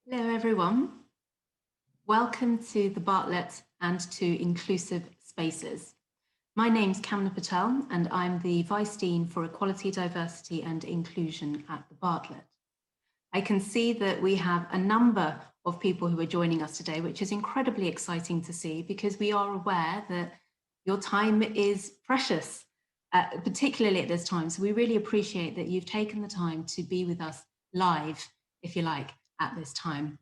Hello, everyone. Welcome to the Bartlett and to Inclusive Spaces. My name's Kamna Patel, and I'm the Vice Dean for Equality, Diversity and Inclusion at the Bartlett. I can see that we have a number of people who are joining us today, which is incredibly exciting to see because we are aware that your time is precious, particularly at this time. So we really appreciate that you've taken the time to be with us live, if you like, at this time.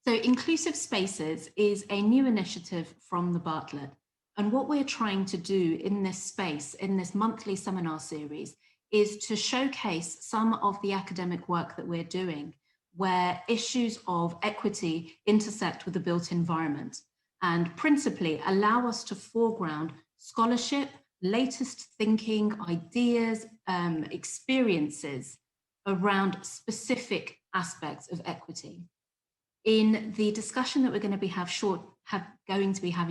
So Inclusive Spaces is a new initiative from the Bartlett. And what we're trying to do in this space, in this monthly seminar series, is to showcase some of the academic work that we're doing, where issues of equity intersect with the built environment, and principally allow us to foreground scholarship, latest thinking, ideas, experiences around specific aspects of equity. In the discussion that we're going to be having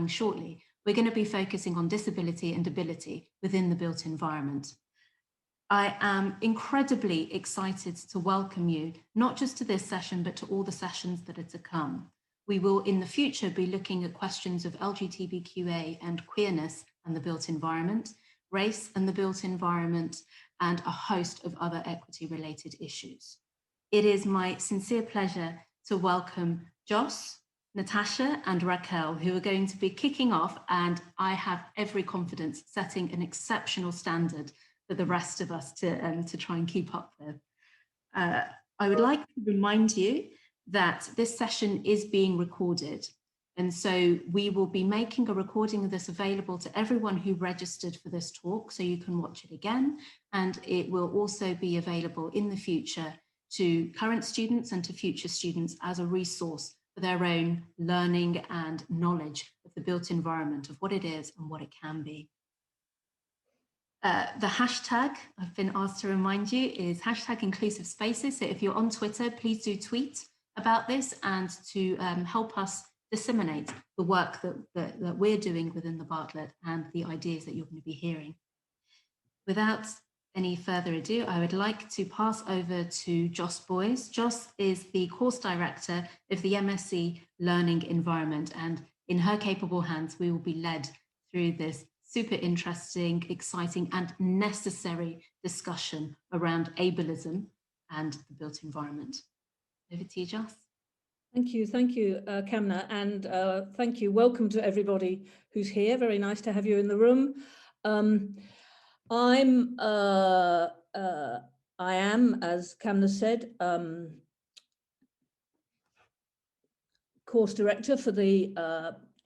shortly, we're going to be focusing on disability and ability within the built environment. I am incredibly excited to welcome you, not just to this session, but to all the sessions that are to come. We will in the future be looking at questions of LGBTQA and queerness and the built environment, race and the built environment, and a host of other equity related issues. It is my sincere pleasure to welcome Joss, Natasha and Raquel, who are going to be kicking off, and I have every confidence setting an exceptional standard for the rest of us to try and keep up with. I would like to remind you that this session is being recorded. And so we will be making a recording of this available to everyone who registered for this talk, so you can watch it again. And it will also be available in the future to current students and to future students as a resource for their own learning and knowledge of the built environment, of what it is and what it can be. The hashtag I've been asked to remind you is hashtag inclusive spaces. So if you're on Twitter, please do tweet about this and to help us disseminate the work that we're doing within the Bartlett and the ideas that you're going to be hearing. Without any further ado, I would like to pass over to Joss Boyes. Joss is the course director of the MSc Learning Environment, and in her capable hands, we will be led through this super interesting, exciting, and necessary discussion around ableism and the built environment. Over to you, Joss. Thank you, Kamna, and thank you. Welcome to everybody who's here. Very nice to have you in the room. I am, as Kamna said, course director for the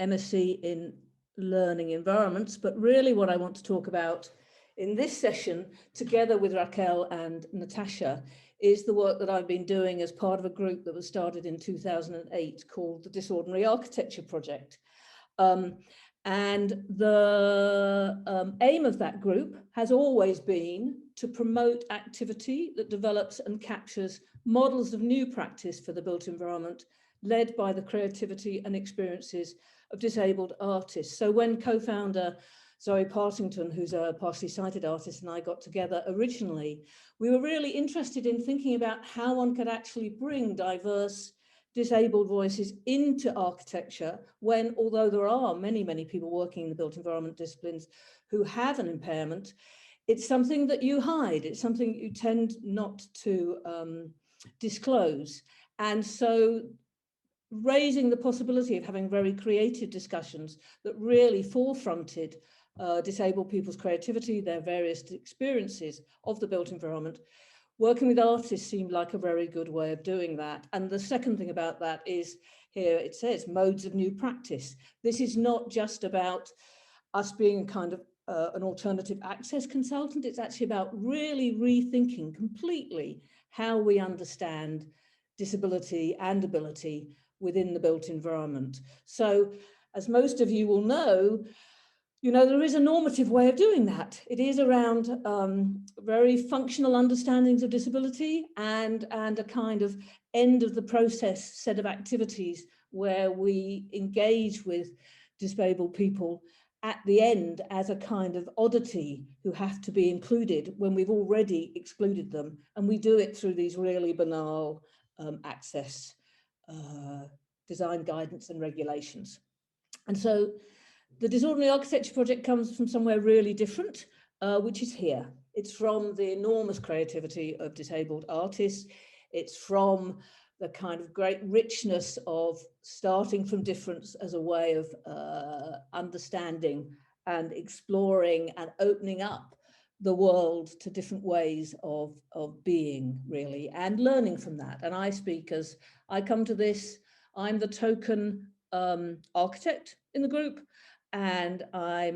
MSc in Learning Environments, but really what I want to talk about in this session, together with Raquel and Natasha, is the work that I've been doing as part of a group that was started in 2008 called the Disordinary Architecture Project. And the aim of that group has always been to promote activity that develops and captures models of new practice for the built environment, led by the creativity and experiences of disabled artists. So when co-founder Zoe Partington, who's a partially sighted artist, and I got together originally, we were really interested in thinking about how one could actually bring diverse disabled voices into architecture when, although there are many, many people working in the built environment disciplines who have an impairment, it's something that you hide. It's something you tend not to disclose. And so raising the possibility of having very creative discussions that really forefronted disabled people's creativity, their various experiences of the built environment. Working with artists seemed like a very good way of doing that. And the second thing about that is, here it says, modes of new practice. This is not just about us being kind of an alternative access consultant. It's actually about really rethinking completely how we understand disability and ability within the built environment. So, as most of you will know, there is a normative way of doing that. It is around very functional understandings of disability and a kind of end of the process set of activities where we engage with disabled people at the end as a kind of oddity who have to be included when we've already excluded them. And we do it through these really banal access design guidance and regulations. And so the Disorderly Architecture Project comes from somewhere really different, which is here. It's from the enormous creativity of disabled artists. It's from the kind of great richness of starting from difference as a way of understanding and exploring and opening up the world to different ways of being, really, and learning from that. And I speak as I come to this, I'm the token architect in the group, and I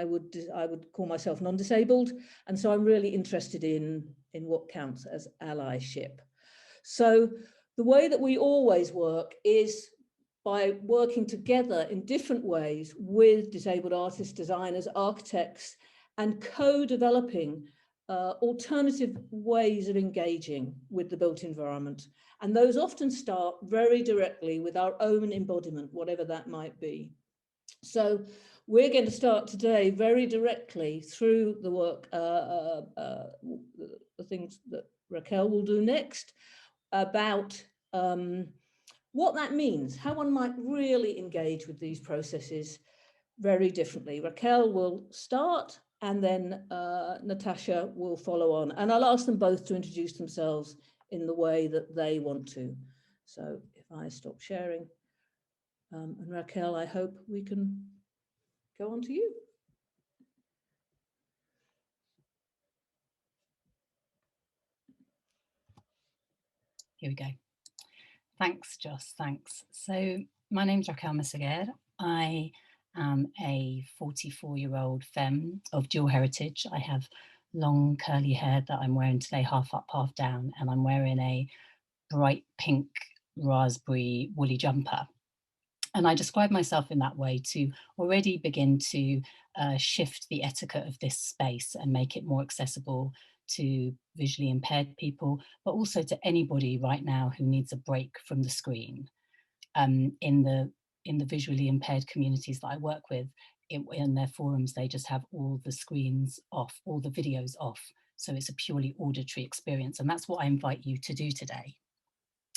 would call myself non-disabled, and so I'm really interested in what counts as allyship. So the way that we always work is by working together in different ways with disabled artists, designers, architects, and co-developing alternative ways of engaging with the built environment. And those often start very directly with our own embodiment, whatever that might be. So we're going to start today very directly through the work, the things that Raquel will do next, about what that means, how one might really engage with these processes very differently. Raquel will start, and then Natasha will follow on. And I'll ask them both to introduce themselves in the way that they want to. So if I stop sharing, and Raquel, I hope we can go on to you. Here we go. Thanks, Joss, thanks. So my name's Raquel Meseguer. I am a 44-year-old femme of dual heritage. I have long curly hair that I'm wearing today, half up, half down, and I'm wearing a bright pink raspberry woolly jumper. And I describe myself in that way to already begin to shift the etiquette of this space and make it more accessible to visually impaired people, but also to anybody right now who needs a break from the screen. In the visually impaired communities that I work with, in their forums, they just have all the screens off, all the videos off. So it's a purely auditory experience. And that's what I invite you to do today.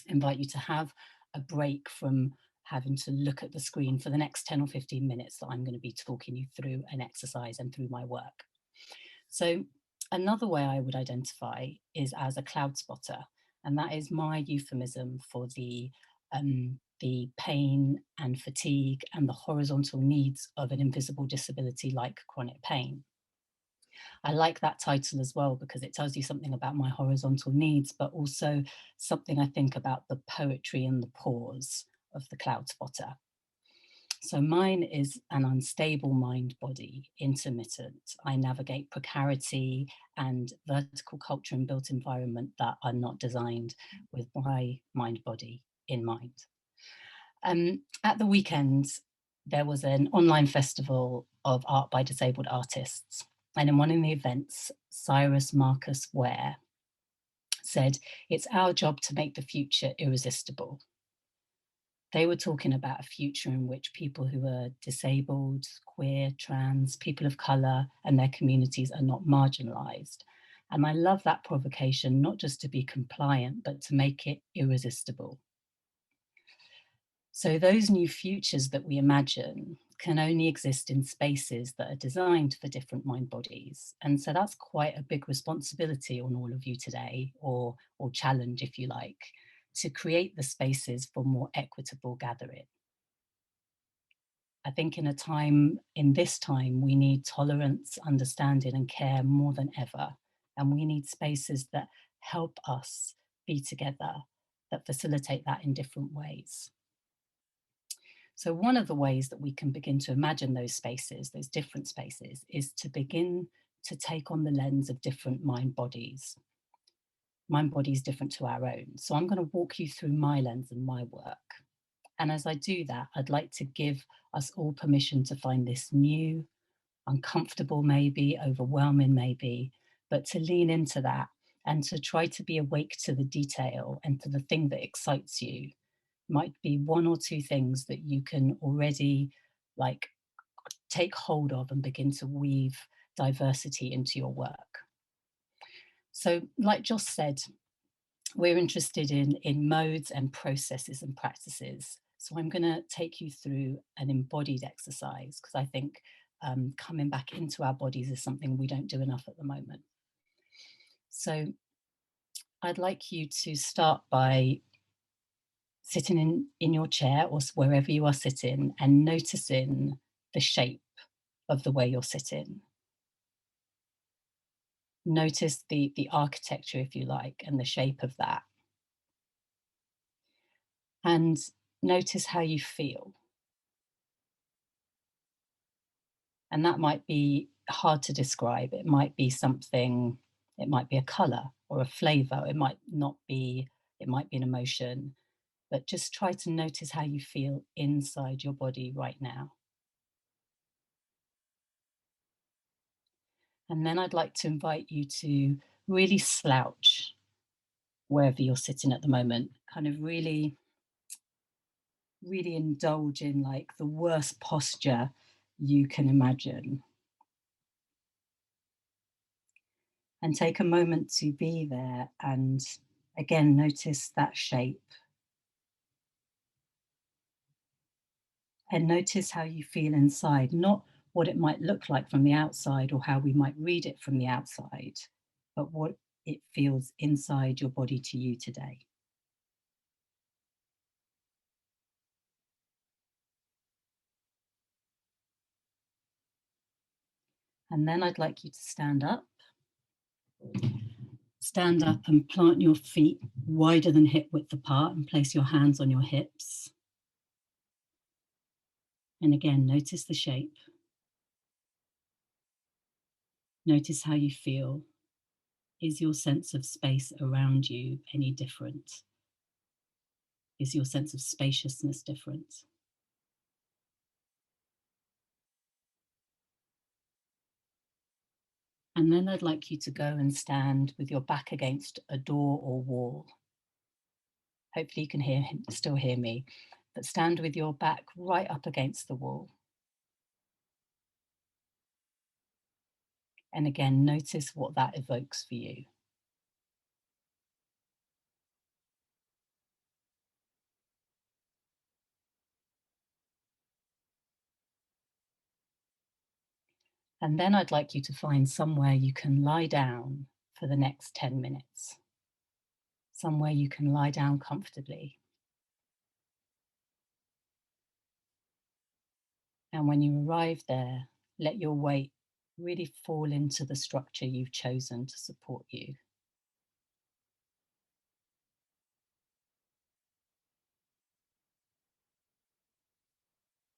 I invite you to have a break from having to look at the screen for the next 10 or 15 minutes that I'm going to be talking you through an exercise and through my work. So another way I would identify is as a cloud spotter, and that is my euphemism for the pain and fatigue and the horizontal needs of an invisible disability like chronic pain. I like that title as well because it tells you something about my horizontal needs, but also something I think about the poetry and the pause of the cloud spotter. So mine is an unstable mind-body, intermittent. I navigate precarity and vertical culture and built environment that are not designed with my mind-body in mind. At the weekend, there was an online festival of art by disabled artists. And in one of the events, Cyrus Marcus Ware said, "It's our job to make the future irresistible." They were talking about a future in which people who are disabled, queer, trans, people of colour and their communities are not marginalised. And I love that provocation, not just to be compliant, but to make it irresistible. So those new futures that we imagine can only exist in spaces that are designed for different mind bodies. And so that's quite a big responsibility on all of you today, or challenge, if you like, to create the spaces for more equitable gathering. I think in this time, we need tolerance, understanding and care more than ever. And we need spaces that help us be together, that facilitate that in different ways. So one of the ways that we can begin to imagine those spaces, those different spaces, is to begin to take on the lens of different mind bodies. Mind bodies different to our own. So I'm going to walk you through my lens and my work. And as I do that, I'd like to give us all permission to find this new, uncomfortable maybe, overwhelming maybe, but to lean into that and to try to be awake to the detail and to the thing that excites you. Might be one or two things that you can already like take hold of and begin to weave diversity into your work. So like Joss said, we're interested in modes and processes and practices. So I'm going to take you through an embodied exercise because I think coming back into our bodies is something we don't do enough at the moment. So I'd like you to start by sitting in your chair or wherever you are sitting and noticing the shape of the way you're sitting. Notice the architecture, if you like, and the shape of that. And notice how you feel. And that might be hard to describe. It might be something, it might be a color or a flavor. It might not be, it might be an emotion, but just try to notice how you feel inside your body right now. And then I'd like to invite you to really slouch wherever you're sitting at the moment, kind of really indulge in like the worst posture you can imagine. And take a moment to be there and again, notice that shape. And notice how you feel inside, not what it might look like from the outside or how we might read it from the outside, but what it feels inside your body to you today. And then I'd like you to stand up. Stand up and plant your feet wider than hip width apart and place your hands on your hips. And again, notice the shape. Notice how you feel. Is your sense of space around you any different? Is your sense of spaciousness different? And then I'd like you to go and stand with your back against a door or wall. Hopefully you can still hear me, but stand with your back right up against the wall. And again, notice what that evokes for you. And then I'd like you to find somewhere you can lie down for the next 10 minutes. Somewhere you can lie down comfortably. And when you arrive there, let your weight really fall into the structure you've chosen to support you.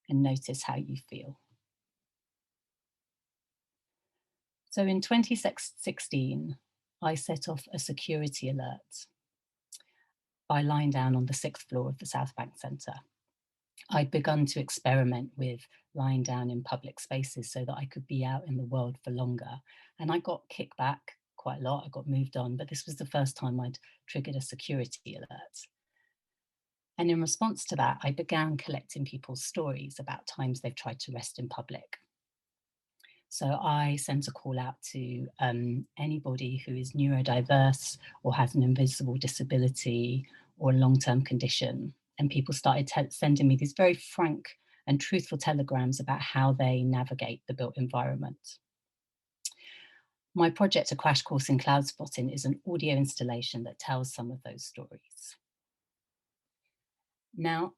And notice how you feel. So in 2016, I set off a security alert by lying down on the 6th floor of the South Bank Centre. I'd begun to experiment with lying down in public spaces so that I could be out in the world for longer. And I got kicked back quite a lot. I got moved on, but this was the first time I'd triggered a security alert. And in response to that, I began collecting people's stories about times they've tried to rest in public. So I sent a call out to anybody who is neurodiverse or has an invisible disability or a long-term condition. And people started sending me these very frank and truthful telegrams about how they navigate the built environment. My project, A Crash Course in Cloud Spotting, is an audio installation that tells some of those stories. Now,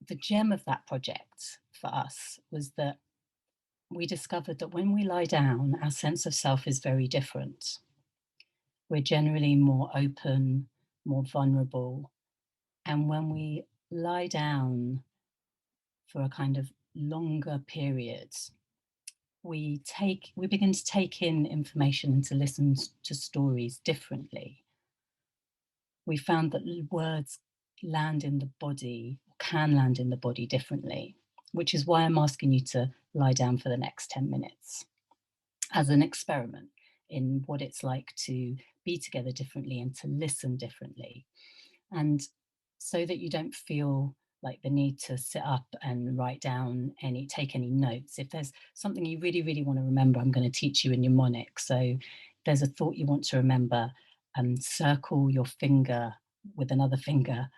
the gem of that project for us was that we discovered that when we lie down, our sense of self is very different. We're generally more open, more vulnerable. And when we lie down for a kind of longer period, we begin to take in information and to listen to stories differently. We found that words land in the body, can land in the body differently, which is why I'm asking you to lie down for the next 10 minutes as an experiment in what it's like to be together differently and to listen differently. And so that you don't feel like the need to sit up and write down take any notes. If there's something you really, really want to remember, I'm going to teach you a mnemonic. So if there's a thought you want to remember, circle your finger with another finger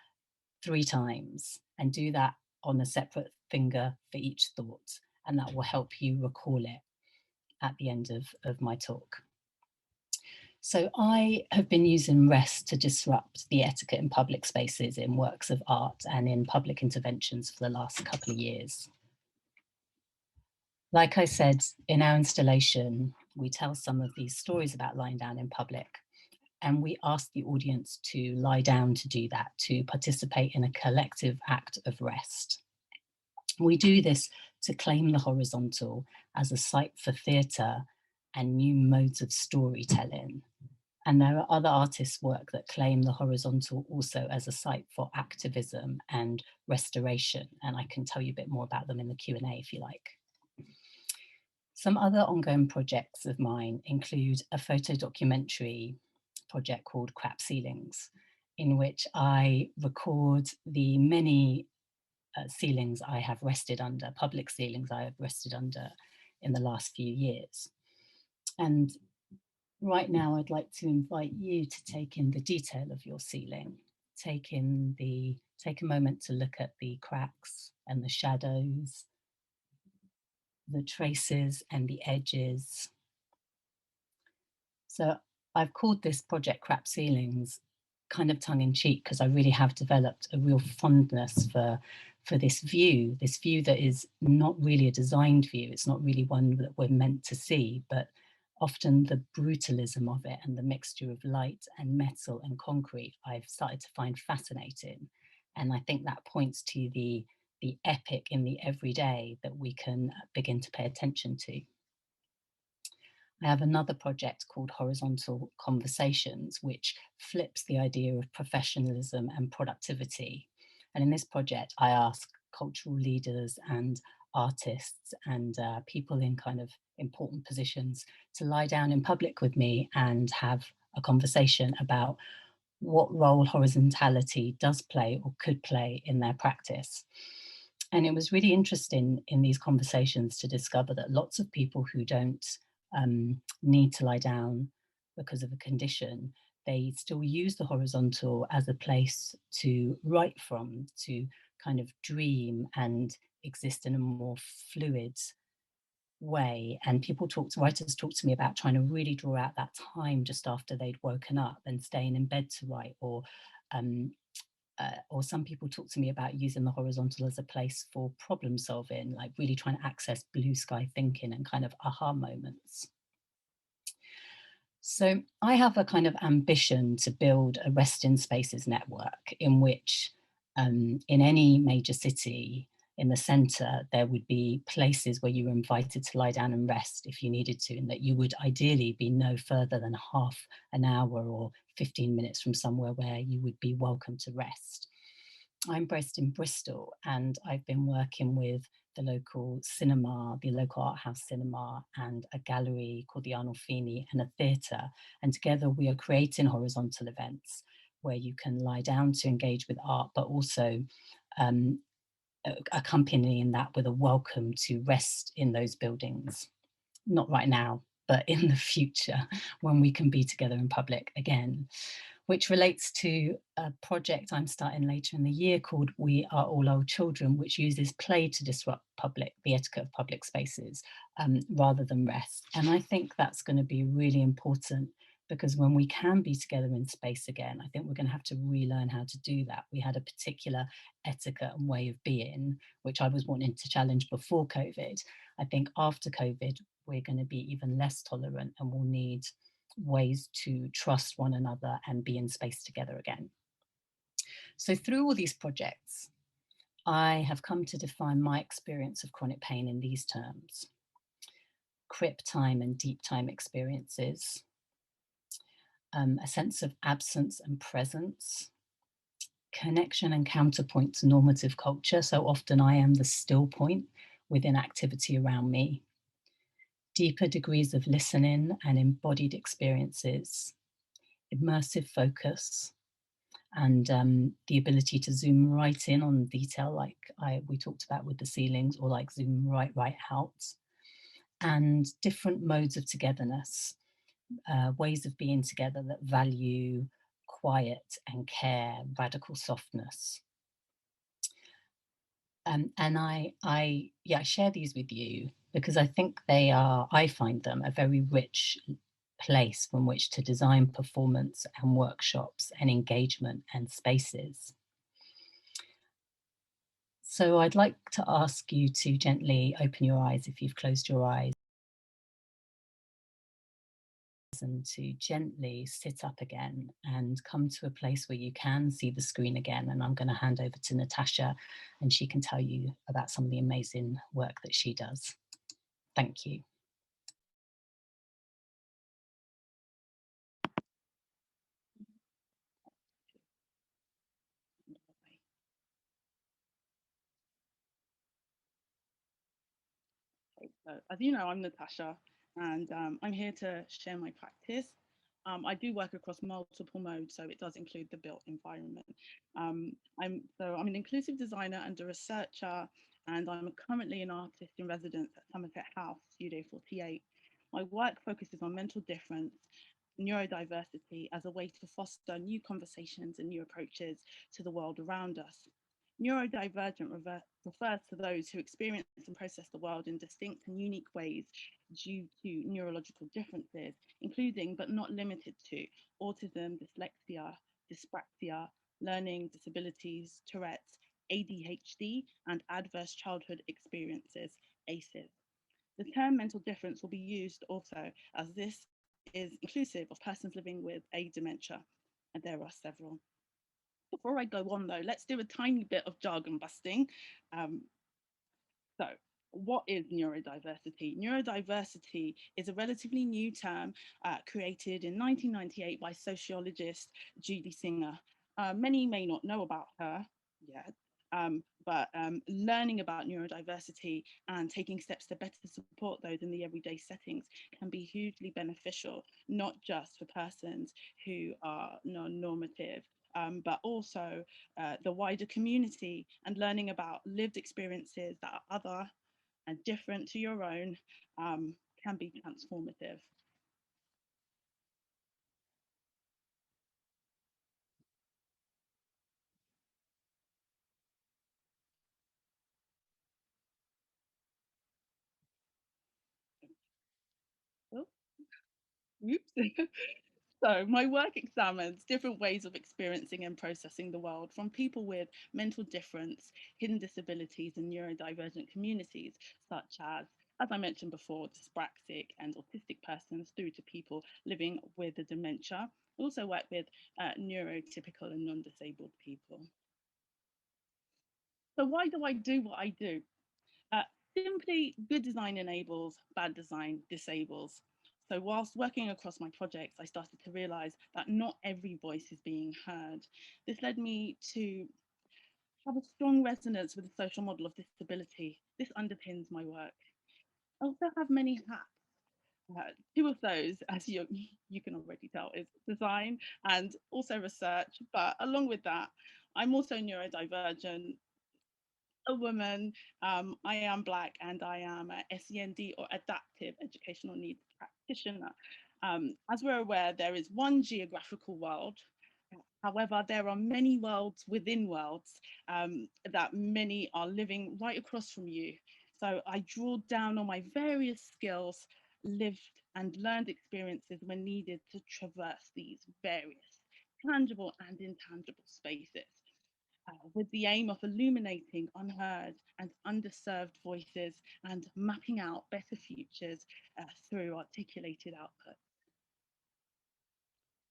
3 times, and do that on a separate finger for each thought, and that will help you recall it at the end of my talk. So I have been using rest to disrupt the etiquette in public spaces in works of art and in public interventions for the last couple of years. Like I said, in our installation, we tell some of these stories about lying down in public, and we ask the audience to lie down to do that, to participate in a collective act of rest. We do this to claim the horizontal as a site for theatre and new modes of storytelling. And there are other artists' work that claim the horizontal also as a site for activism and restoration. And I can tell you a bit more about them in the Q&A if you like. Some other ongoing projects of mine include a photo documentary project called Crap Ceilings, in which I record the many ceilings I have rested under, public ceilings I have rested under in the last few years. And right now, I'd like to invite you to take in the detail of your ceiling. Take a moment to look at the cracks and the shadows, the traces and the edges. So I've called this project Crap Ceilings kind of tongue in cheek, because I really have developed a real fondness for this view that is not really a designed view. It's not really one that we're meant to see, but often the brutalism of it and the mixture of light and metal and concrete I've started to find fascinating. And I think that points to the epic in the everyday that we can begin to pay attention to. I have another project called Horizontal Conversations, which flips the idea of professionalism and productivity. And in this project, I ask cultural leaders and artists and people in kind of important positions to lie down in public with me and have a conversation about what role horizontality does play or could play in their practice. And it was really interesting in these conversations to discover that lots of people who don't need to lie down because of a condition, they still use the horizontal as a place to write from, to kind of dream and exist in a more fluid way. And writers talk to me about trying to really draw out that time just after they'd woken up and staying in bed to write, or some people talk to me about using the horizontal as a place for problem solving, like really trying to access blue sky thinking and kind of aha moments. So I have a kind of ambition to build a rest in spaces network in which in any major city in the centre, there would be places where you were invited to lie down and rest if you needed to, and that you would ideally be no further than half an hour or 15 minutes from somewhere where you would be welcome to rest. I'm based in Bristol, and I've been working with the local cinema, the local art house cinema, and a gallery called the Arnolfini, and a theatre. And together we are creating horizontal events where you can lie down to engage with art, but also accompanying that with a welcome to rest in those buildings. Not right now, but in the future, when we can be together in public again, which relates to a project I'm starting later in the year called We Are All Old Children, which uses play to disrupt the etiquette of public spaces rather than rest. And I think that's going to be really important, because when we can be together in space again, I think we're going to have to relearn how to do that. We had a particular etiquette and way of being, which I was wanting to challenge before COVID. I think after COVID, we're going to be even less tolerant, and we'll need ways to trust one another and be in space together again. So through all these projects, I have come to define my experience of chronic pain in these terms: crip time and deep time experiences, a sense of absence and presence, connection and counterpoint to normative culture. So often I am the still point within activity around me. Deeper degrees of listening and embodied experiences, immersive focus, and the ability to zoom right in on detail, like we talked about with the ceilings, or like zoom right out, and different modes of togetherness, ways of being together that value quiet and care, radical softness. And I share these with you because I think I find them a very rich place from which to design performance and workshops and engagement and spaces. So I'd like to ask you to gently open your eyes if you've closed your eyes, and to gently sit up again and come to a place where you can see the screen again. And I'm going to hand over to Natasha and she can tell you about some of the amazing work that she does. Thank you. So, as you know, I'm Natasha, and I'm here to share my practice. I do work across multiple modes, so it does include the built environment. I'm an inclusive designer and a researcher, and I'm currently an artist in residence at Somerset House, Studio 48. My work focuses on mental difference, neurodiversity as a way to foster new conversations and new approaches to the world around us. Neurodivergent refers to those who experience and process the world in distinct and unique ways due to neurological differences, including but not limited to autism, dyslexia, dyspraxia, learning disabilities, Tourette's, ADHD, and adverse childhood experiences, ACEs. The term mental difference will be used also as this is inclusive of persons living with a dementia, and there are several. Before I go on though, let's do a tiny bit of jargon busting. So what is neurodiversity? Neurodiversity is a relatively new term created in 1998 by sociologist Judy Singer. Many may not know about her yet, but learning about neurodiversity and taking steps to better support those in the everyday settings can be hugely beneficial, not just for persons who are non-normative, but also the wider community, and learning about lived experiences that are other and different to your own can be transformative. Oh, oops. So my work examines different ways of experiencing and processing the world from people with mental difference, hidden disabilities and neurodivergent communities, such as I mentioned before, dyspraxic and autistic persons through to people living with a dementia. I also work with neurotypical and non-disabled people. So why do I do what I do? Uh, Simply, good design enables, bad design disables. So whilst working across my projects, I started to realize that not every voice is being heard. This led me to have a strong resonance with the social model of disability. This underpins my work. I also have many hats. Two of those, as you can already tell, is design and also research. But along with that, I'm also neurodivergent, a woman, I am Black, and I am a SEND or adaptive educational needs practitioner. As we're aware, there is one geographical world. However, there are many worlds within worlds that many are living right across from you. So I draw down on my various skills, lived and learned experiences when needed to traverse these various tangible and intangible spaces, with the aim of illuminating unheard and underserved voices and mapping out better futures through articulated output.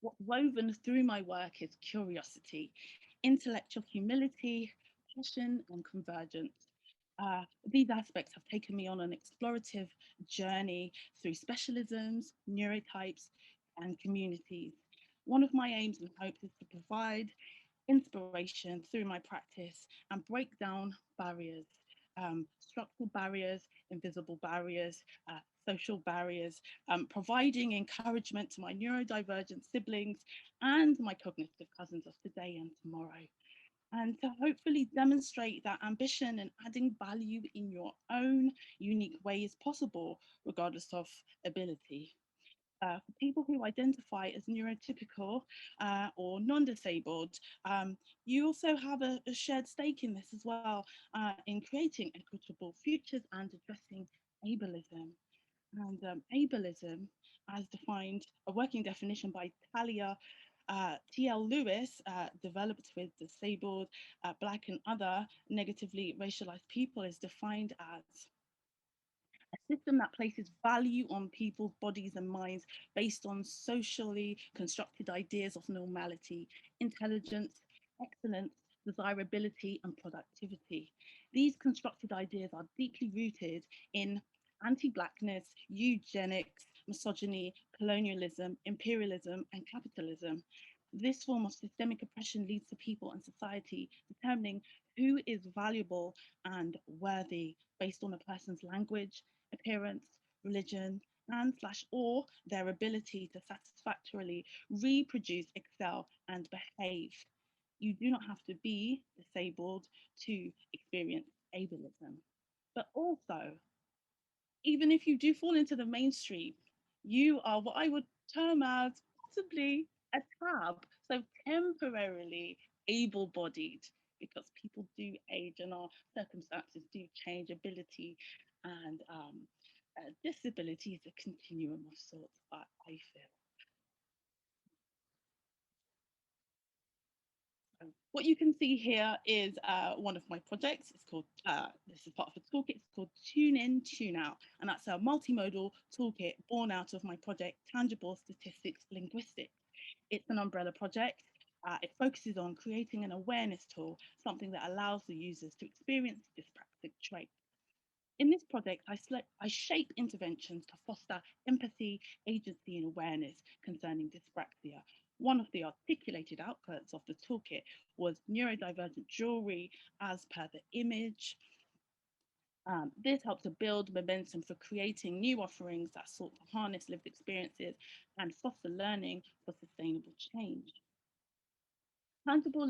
What woven through my work is curiosity, intellectual humility, passion, and convergence. These aspects have taken me on an explorative journey through specialisms, neurotypes, and communities. One of my aims and hopes is to provide inspiration through my practice and break down barriers, structural barriers, invisible barriers, social barriers, providing encouragement to my neurodivergent siblings and my cognitive cousins of today and tomorrow. And to hopefully demonstrate that ambition and adding value in your own unique way is possible, regardless of ability. for people who identify as neurotypical or non-disabled, you also have a shared stake in this as well, in creating equitable futures and addressing ableism. And ableism, as defined, a working definition by Talia T.L. Lewis, developed with disabled, Black and other negatively racialized people, is defined as a system that places value on people's bodies and minds based on socially constructed ideas of normality, intelligence, excellence, desirability, and productivity. These constructed ideas are deeply rooted in anti-Blackness, eugenics, misogyny, colonialism, imperialism, and capitalism. This form of systemic oppression leads to people and society determining who is valuable and worthy based on a person's language, appearance, religion, and/or their ability to satisfactorily reproduce, excel, and behave. You do not have to be disabled to experience ableism. But also, even if you do fall into the mainstream, you are what I would term as possibly a tab, so temporarily able-bodied, because people do age and our circumstances do change. Ability and disability is a continuum of sorts, I feel. What you can see here is one of my projects. It's called, this is part of a toolkit, it's called Tune In, Tune Out. And that's a multimodal toolkit born out of my project, Tangible Statistics Linguistics. It's an umbrella project. It focuses on creating an awareness tool, something that allows the users to experience dyspraxic traits. In this project, I shape interventions to foster empathy, agency, and awareness concerning dyspraxia. One of the articulated outputs of the toolkit was neurodivergent jewelry as per the image. This helps to build momentum for creating new offerings that sought to harness lived experiences and foster learning for sustainable change. Tangible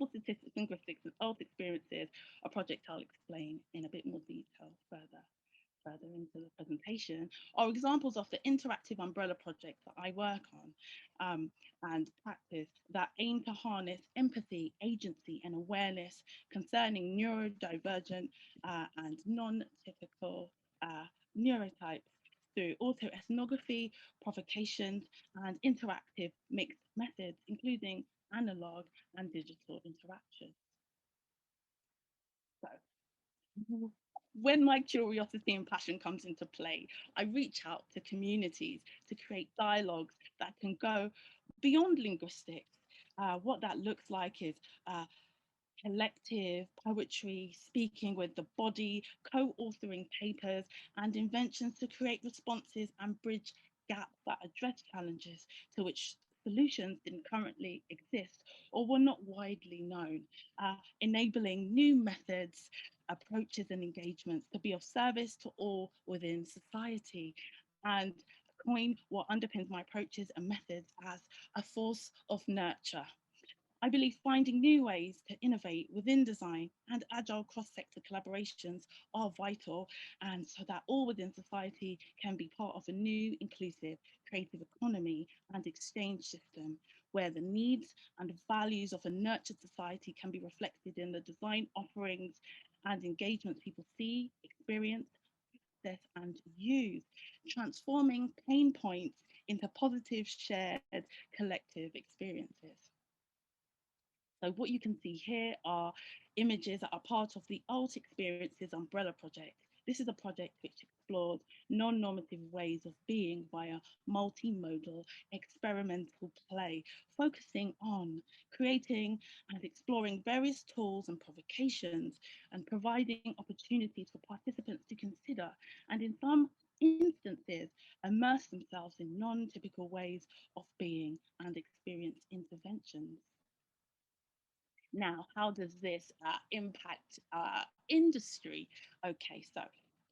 statistics, linguistics, and alt experiences, a project I'll explain in a bit more detail further into the presentation, are examples of the interactive umbrella projects that I work on and practice that aim to harness empathy, agency, and awareness concerning neurodivergent and non-typical neurotypes through autoethnography, provocations, and interactive mixed methods, including analog and digital interaction. So, when my curiosity and passion comes into play, I reach out to communities to create dialogues that can go beyond linguistics. What that looks like is collective poetry, speaking with the body, co-authoring papers and inventions to create responses and bridge gaps that address challenges to which solutions didn't currently exist or were not widely known, enabling new methods, approaches and engagements to be of service to all within society, and coin what underpins my approaches and methods as a force of nurture. I believe finding new ways to innovate within design and agile cross-sector collaborations are vital, and so that all within society can be part of a new, inclusive, creative economy and exchange system where the needs and values of a nurtured society can be reflected in the design offerings and engagements people see, experience, access and use, transforming pain points into positive, shared, collective experiences. So what you can see here are images that are part of the Alt Experiences Umbrella Project. This is a project which explores non-normative ways of being via multimodal experimental play, focusing on creating and exploring various tools and provocations and providing opportunities for participants to consider and in some instances immerse themselves in non-typical ways of being and experience interventions. Now, how does this impact industry? Okay, so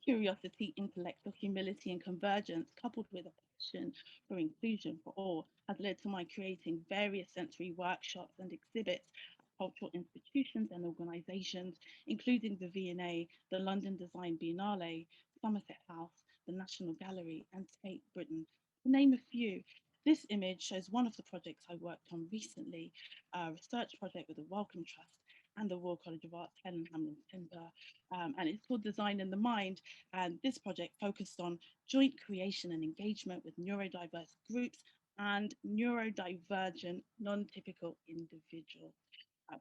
curiosity, intellectual humility, and convergence, coupled with a passion for inclusion for all, has led to my creating various sensory workshops and exhibits at cultural institutions and organisations, including the V&A, the London Design Biennale, Somerset House, the National Gallery, and Tate Britain, to name a few. This image shows one of the projects I worked on recently, a research project with the Wellcome Trust and the Royal College of Art, Helen Hamlin Timber, and it's called Design in the Mind. And this project focused on joint creation and engagement with neurodiverse groups and neurodivergent, non-typical individuals,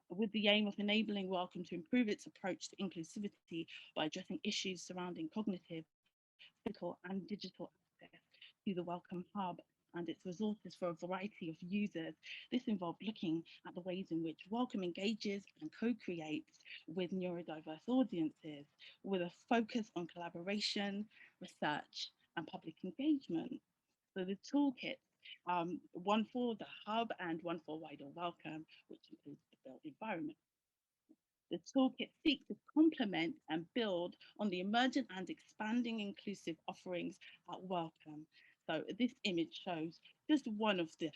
with the aim of enabling Wellcome to improve its approach to inclusivity by addressing issues surrounding cognitive, physical and digital access to the Wellcome Hub and its resources for a variety of users. This involved looking at the ways in which Wellcome engages and co-creates with neurodiverse audiences, with a focus on collaboration, research, and public engagement. So the toolkit, one for the hub and one for wider Wellcome, which includes the built environment. The toolkit seeks to complement and build on the emergent and expanding inclusive offerings at Wellcome. So this image shows just one of the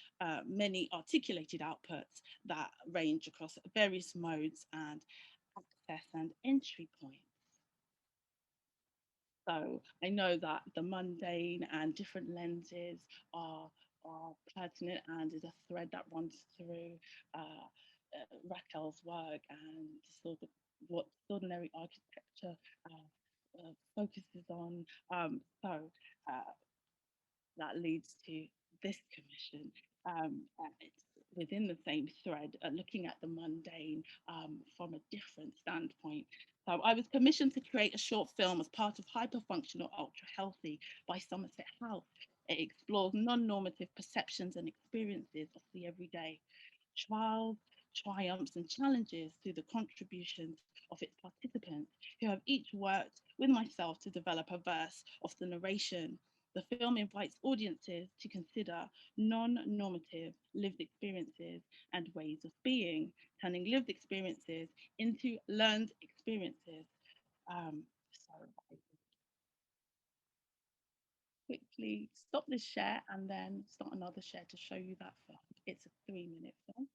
many articulated outputs that range across various modes and access and entry points. So I know that the mundane and different lenses are pertinent and is a thread that runs through Raquel's work and sort of what ordinary architecture focuses on. That leads to this commission. It's within the same thread, looking at the mundane from a different standpoint. So I was commissioned to create a short film as part of Hyperfunctional Ultra Healthy by Somerset House. It explores non-normative perceptions and experiences of the everyday, trials, triumphs and challenges through the contributions of its participants, who have each worked with myself to develop a verse of the narration. The film invites audiences to consider non-normative lived experiences and ways of being, turning lived experiences into learned experiences. So I quickly stop this share and then start another share to show you that film. It's a 3-minute film.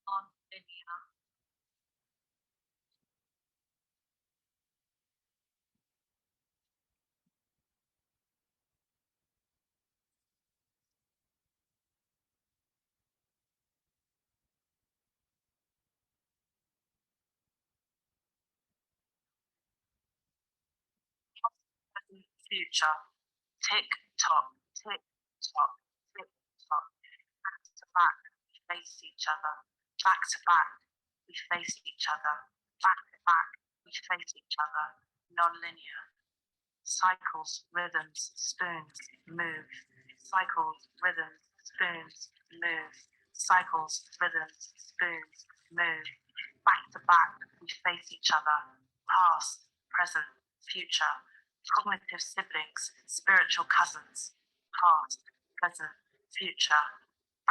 Non-linear. Future. Tick tock, tick tock, tick tock. Back to back, we face each other. Back to back, we face each other. Back to back, we face each other. Non-linear. Cycles, rhythms, spoons, move. Cycles, rhythms, spoons, move. Cycles, rhythms, spoons, move. Back to back, we face each other. Past, present, future. Cognitive siblings, spiritual cousins. Past, present, future.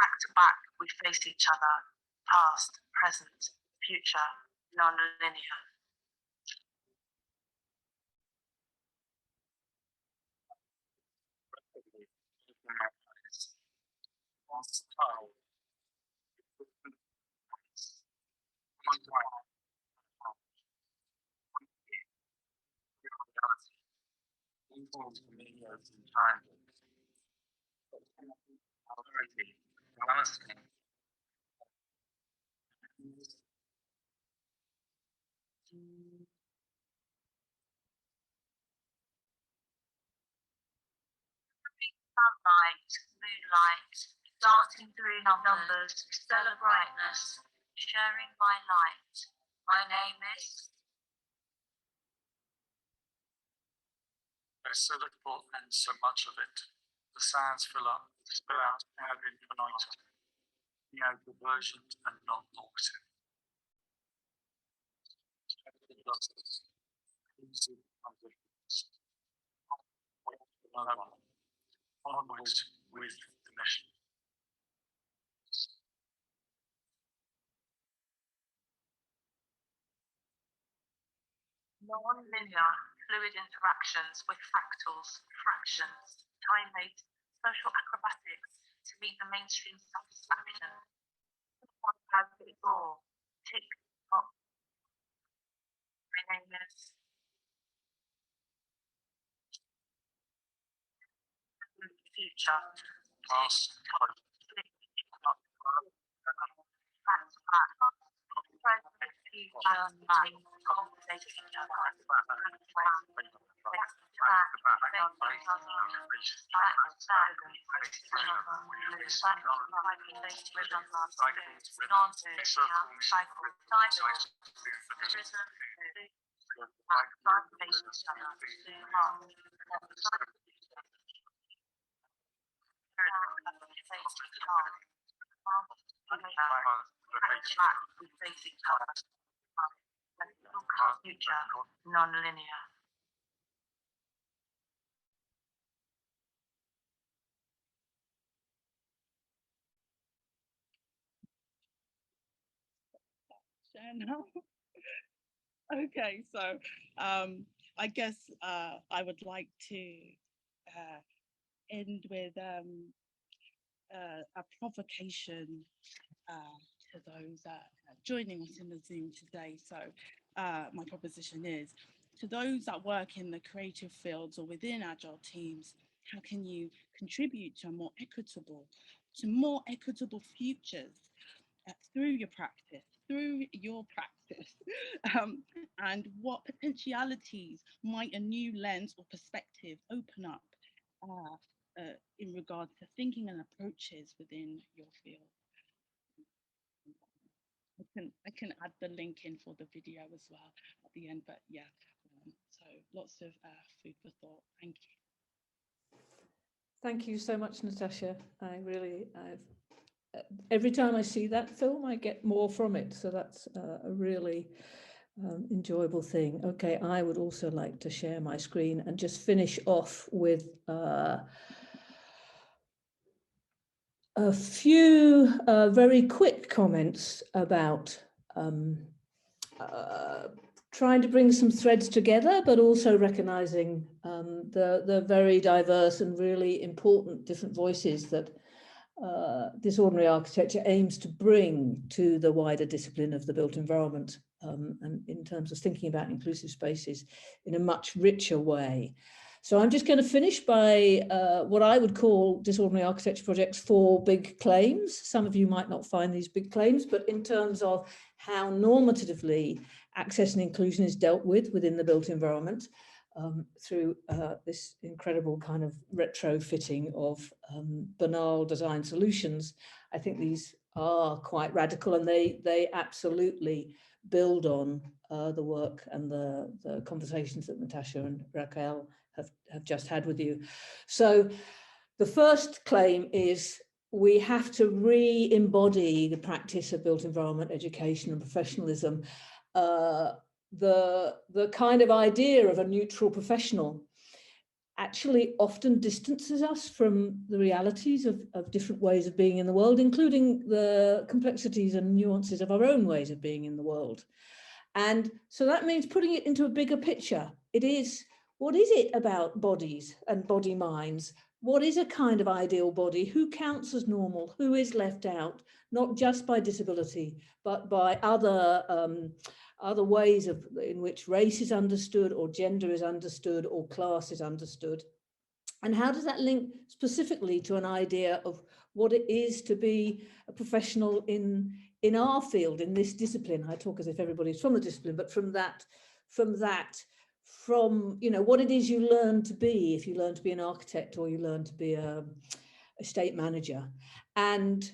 Back to back, we face each other. Past, present, future, non-linear. Sunlight, moonlight, dancing through numbers, stellar brightness, sharing my light. My name is. There's so little and so much of it. The sands fill up, spill out ad infinitum, neo-divergent and non-normative. Onward with the recognition. Non-linear fluid interactions with fractals, fractions, time-based social acrobatics to meet the mainstream satisfaction. One has it all. Tick tock. My name is future. Past, future, non-linear. Share now. Okay, so I guess I would like to end with a provocation to those joining us in the Zoom today. So my proposition is, to those that work in the creative fields or within agile teams, how can you contribute to more equitable futures through your practice, and what potentialities might a new lens or perspective open up in regards to thinking and approaches within your field? I can add the link in for the video as well at the end, but yeah, so lots of food for thought. Thank you. Thank you so much, Natasha. Every time I see that film, I get more from it. So that's a really enjoyable thing. Okay, I would also like to share my screen and just finish off with a few very quick comments about trying to bring some threads together, but also recognizing the very diverse and really important different voices that Disordinary Architecture aims to bring to the wider discipline of the built environment, and in terms of thinking about inclusive spaces in a much richer way. So I'm just going to finish by what I would call Disordinary Architecture Project's 4 big claims. Some of you might not find these big claims, but in terms of how normatively access and inclusion is dealt with within the built environment, through this incredible kind of retrofitting of banal design solutions. I think these are quite radical, and they absolutely build on the work and the conversations that Natasha and Raquel have just had with you. So the first claim is we have to re-embody the practice of built environment education and professionalism. The kind of idea of a neutral professional actually often distances us from the realities of different ways of being in the world, including the complexities and nuances of our own ways of being in the world. And so that means putting it into a bigger picture. What is it about bodies and body minds? What is a kind of ideal body? Who counts as normal? Who is left out? Not just by disability, but by other ways in which race is understood, or gender is understood, or class is understood. And how does that link specifically to an idea of what it is to be a professional in our field, in this discipline? I talk as if everybody's from the discipline, but from what it is you learn to be, if you learn to be an architect or you learn to be a estate manager. And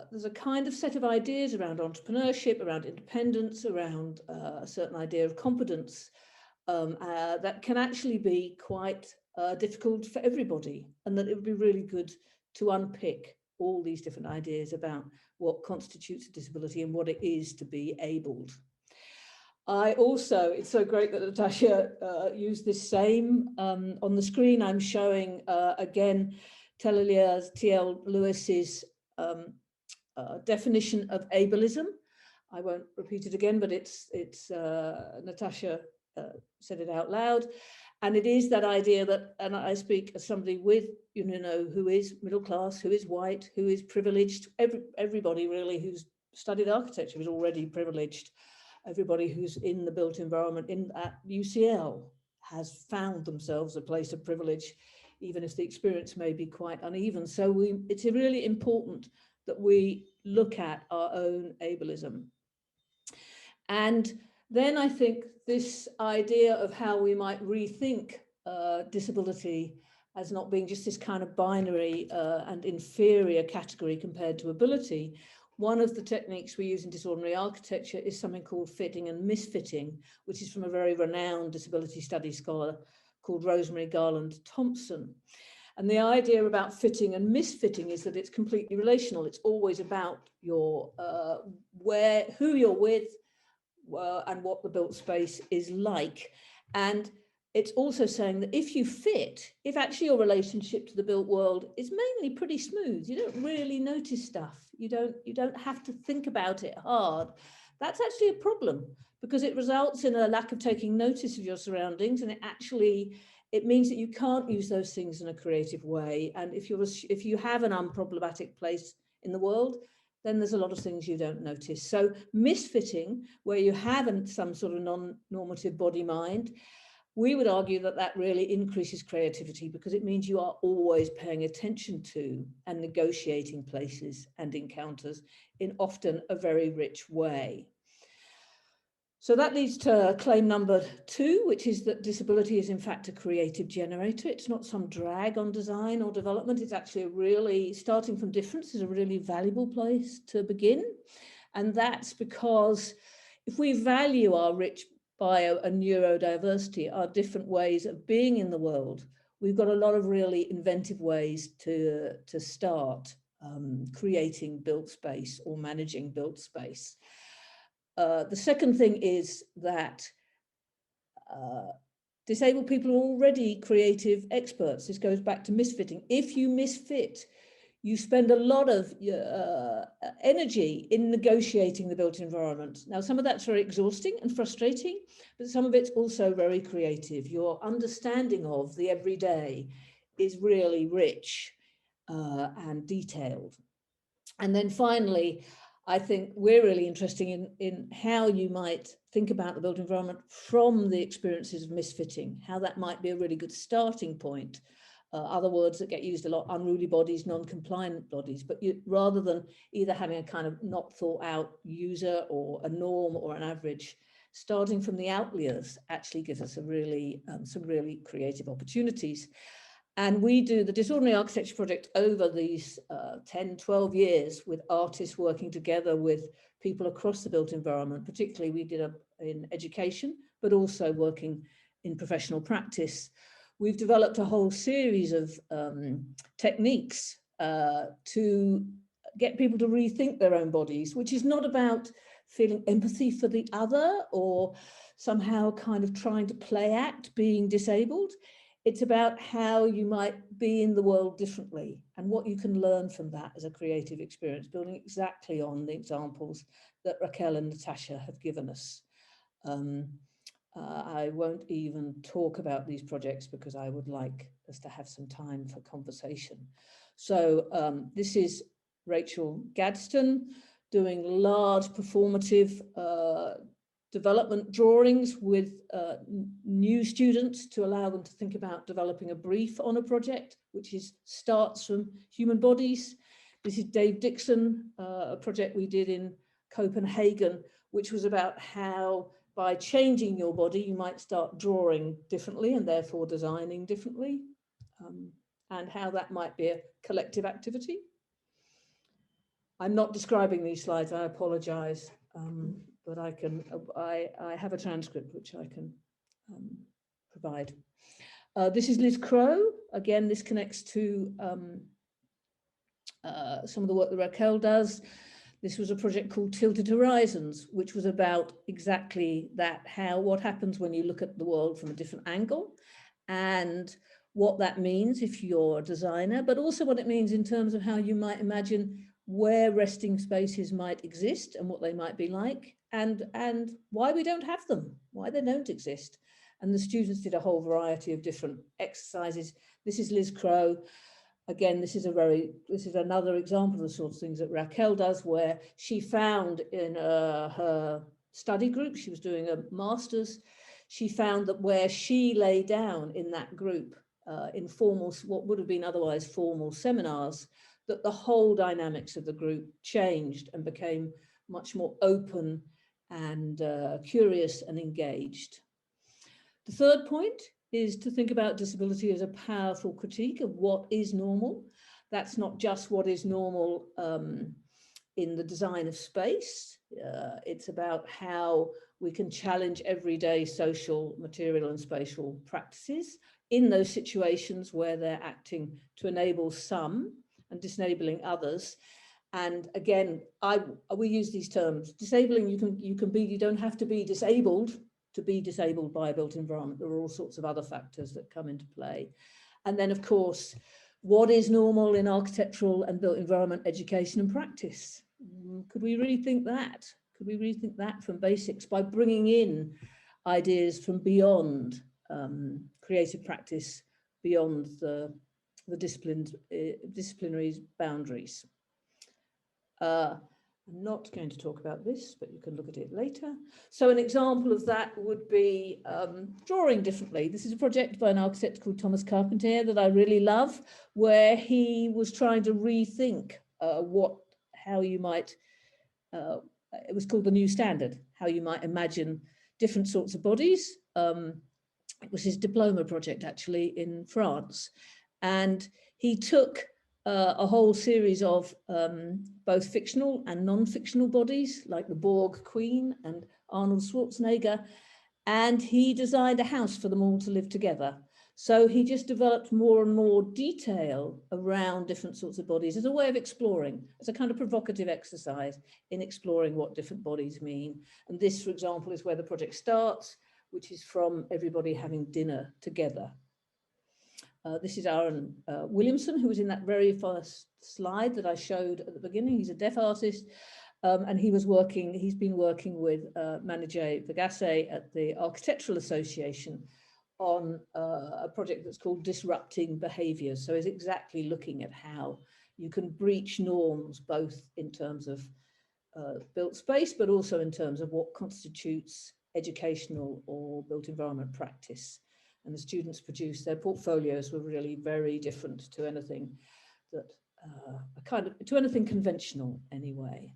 there's a kind of set of ideas around entrepreneurship, around independence, around a certain idea of competence that can actually be quite difficult for everybody, and that it would be really good to unpick all these different ideas about what constitutes a disability and what it is to be abled. It's so great that Natasha used this same on the screen. I'm showing again T.L. Lewis's definition of ableism. I won't repeat it again, but it's Natasha said it out loud. And it is that idea that, and I speak as somebody with, who is middle class, who is white, who is privileged, everybody really who's studied architecture is already privileged. Everybody who's in the built environment at UCL has found themselves a place of privilege, even if the experience may be quite uneven. So it's really important that we look at our own ableism. And then I think this idea of how we might rethink disability as not being just this kind of binary and inferior category compared to ability. One of the techniques we use in disordinary architecture is something called fitting and misfitting, which is from a very renowned disability studies scholar called Rosemary Garland Thompson. And the idea about fitting and misfitting is that it's completely relational. It's always about your who you're with and what the built space is like. And it's also saying that if you fit, if actually your relationship to the built world is mainly pretty smooth, you don't really notice stuff. You don't have to think about it hard. That's actually a problem because it results in a lack of taking notice of your surroundings, and it means that you can't use those things in a creative way. And if you have an unproblematic place in the world, then there's a lot of things you don't notice. So misfitting, where you haven't some sort of non-normative body mind, we would argue that that really increases creativity because it means you are always paying attention to and negotiating places and encounters in often a very rich way. So that leads to claim number 2, which is that disability is in fact a creative generator. It's not some drag on design or development. It's actually starting from difference is a really valuable place to begin. And that's because if we value our rich bio and neurodiversity, our different ways of being in the world, we've got a lot of really inventive ways to start creating built space or managing built space. The second thing is that disabled people are already creative experts. This goes back to misfitting. If you misfit, you spend a lot of energy in negotiating the built environment. Now, some of that's very exhausting and frustrating, but some of it's also very creative. Your understanding of the everyday is really rich and detailed. And then finally, I think we're really interested in how you might think about the built environment from the experiences of misfitting, how that might be a really good starting point. Other words that get used a lot, unruly bodies, non-compliant bodies, but rather than either having a kind of not thought out user or a norm or an average, starting from the outliers actually gives us some really creative opportunities. And we do the Disordinary Architecture Project over these 10, 12 years with artists working together with people across the built environment. Particularly we did in education, but also working in professional practice. We've developed a whole series of techniques to get people to rethink their own bodies, which is not about feeling empathy for the other or somehow kind of trying to play act being disabled. It's about how you might be in the world differently and what you can learn from that as a creative experience, building exactly on the examples that Raquel and Natasha have given us. I won't even talk about these projects because I would like us to have some time for conversation. So this is Rachel Gadsden doing large performative development drawings with new students to allow them to think about developing a brief on a project, which starts from human bodies. This is Dave Dixon, a project we did in Copenhagen, which was about how by changing your body, you might start drawing differently and therefore designing differently, and how that might be a collective activity. I'm not describing these slides, I apologize, but I have a transcript which I can provide. This is Liz Crow. Again, this connects to some of the work that Raquel does. This was a project called Tilted Horizons, which was about exactly that, what happens when you look at the world from a different angle and what that means if you're a designer, but also what it means in terms of how you might imagine where resting spaces might exist and what they might be like, and why we don't have them, why they don't exist. And the students did a whole variety of different exercises. This is Liz Crow. Again, this is another example of the sorts of things that Raquel does, where she found in her study group, she was doing a master's, she found that where she lay down in that group, in formal, what would have been otherwise formal seminars, that the whole dynamics of the group changed and became much more open and curious and engaged. The third point is to think about disability as a powerful critique of what is normal. That's not just what is normal in the design of space. It's about how we can challenge everyday social, material and spatial practices in those situations where they're acting to enable some and disabling others. And again, we use these terms. Disabling, you don't have to be disabled to be disabled by a built environment. There are all sorts of other factors that come into play. And then, of course, what is normal in architectural and built environment education and practice? Could we rethink that? Could we rethink that from basics by bringing in ideas from beyond creative practice, beyond the disciplinary boundaries? I'm not going to talk about this, but you can look at it later. So an example of that would be drawing differently. This is a project by an architect called Thomas Carpentier that I really love, where he was trying to rethink how you might, it was called the New Standard, how you might imagine different sorts of bodies. It was his diploma project actually in France. And he took a whole series of both fictional and non-fictional bodies, like the Borg Queen and Arnold Schwarzenegger, and he designed a house for them all to live together. So he just developed more and more detail around different sorts of bodies as a way of exploring, as a kind of provocative exercise in exploring what different bodies mean. And this, for example, is where the project starts, which is from everybody having dinner together. This is Aaron Williamson, who was in that very first slide that I showed at the beginning. He's a deaf artist, and he's been working with Manijay Verghese at the Architectural Association on a project that's called Disrupting Behaviours. So it's exactly looking at how you can breach norms, both in terms of built space, but also in terms of what constitutes educational or built environment practice. And the students produced, their portfolios were really very different to anything that to anything conventional anyway.